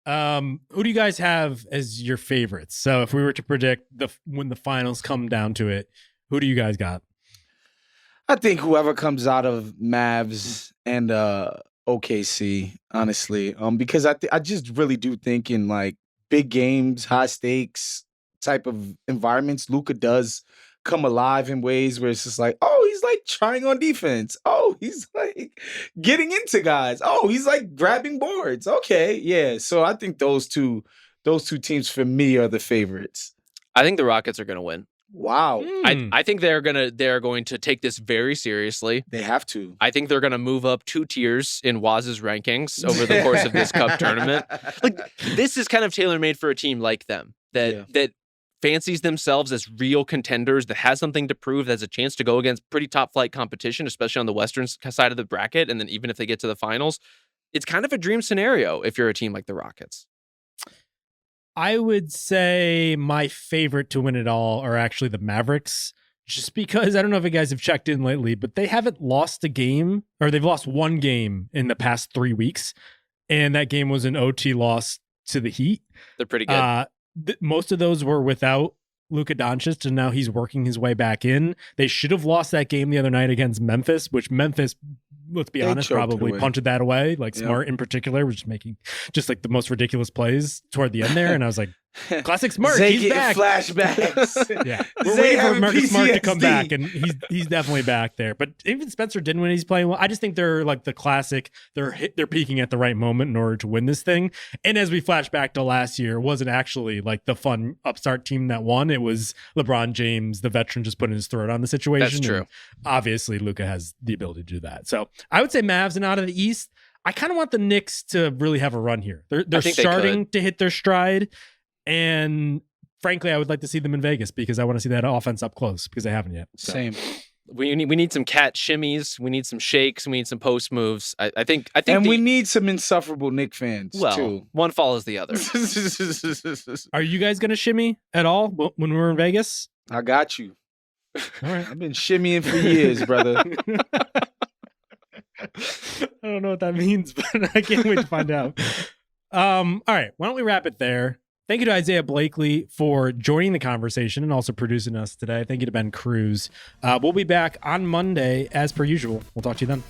Who do you guys have as your favorites? So if we were to predict when the finals come down to it, who do you guys got? I think whoever comes out of Mavs and OKC, honestly, because I just really do think in big games, high stakes type of environments, Luka does come alive in ways where it's just he's trying on defense. Oh, he's getting into guys. Oh, he's grabbing boards. Okay, yeah. So I think those two teams for me are the favorites. I think the Rockets are going to win. Wow. I think they're going to take this very seriously. They have to. I think they're going to move up 2 tiers in Waz's rankings over the course of this Cup tournament. Like, this is kind of tailor-made for a team like them that fancies themselves as real contenders, that has something to prove, that has a chance to go against pretty top-flight competition, especially on the Western side of the bracket, and then even if they get to the finals. It's kind of a dream scenario if you're a team like the Rockets. I would say my favorite to win it all are actually the Mavericks, just because I don't know if you guys have checked in lately, but they haven't lost a game, or they've lost 1 game in the past 3 weeks. And that game was an OT loss to the Heat. They're pretty good. Most of those were without Luka Doncic, and now he's working his way back in. They should have lost that game the other night against Memphis, which Memphis, let's be honest, probably punted that away. Like Smart in particular was making just like the most ridiculous plays toward the end there. And I was like, classic Smart, he's back. Flashbacks. Yeah, we're waiting for Marcus Smart to come back, and he's definitely back there. But even Spencer Dinwiddie, he's playing well. I just think they're like the classic. They're peaking at the right moment in order to win this thing. And as we flash back to last year, it wasn't actually like the fun upstart team that won. It was LeBron James, the veteran, just putting his throat on the situation. That's true. And obviously, Luka has the ability to do that. So I would say Mavs and out of the East. I kind of want the Knicks to really have a run here. They're starting to hit their stride. And frankly, I would like to see them in Vegas because I want to see that offense up close because they haven't yet. So. Same. We need some cat shimmies. We need some shakes. We need some post moves. I think, and we need some insufferable Knick fans too. One follows the other. Are you guys going to shimmy at all when we're in Vegas? I got you. All right. I've been shimmying for years, brother. I don't know what that means, but I can't wait to find out. All right. Why don't we wrap it there? Thank you to Isaiah Blakely for joining the conversation and also producing us today. Thank you to Ben Cruz. We'll be back on Monday as per usual. We'll talk to you then.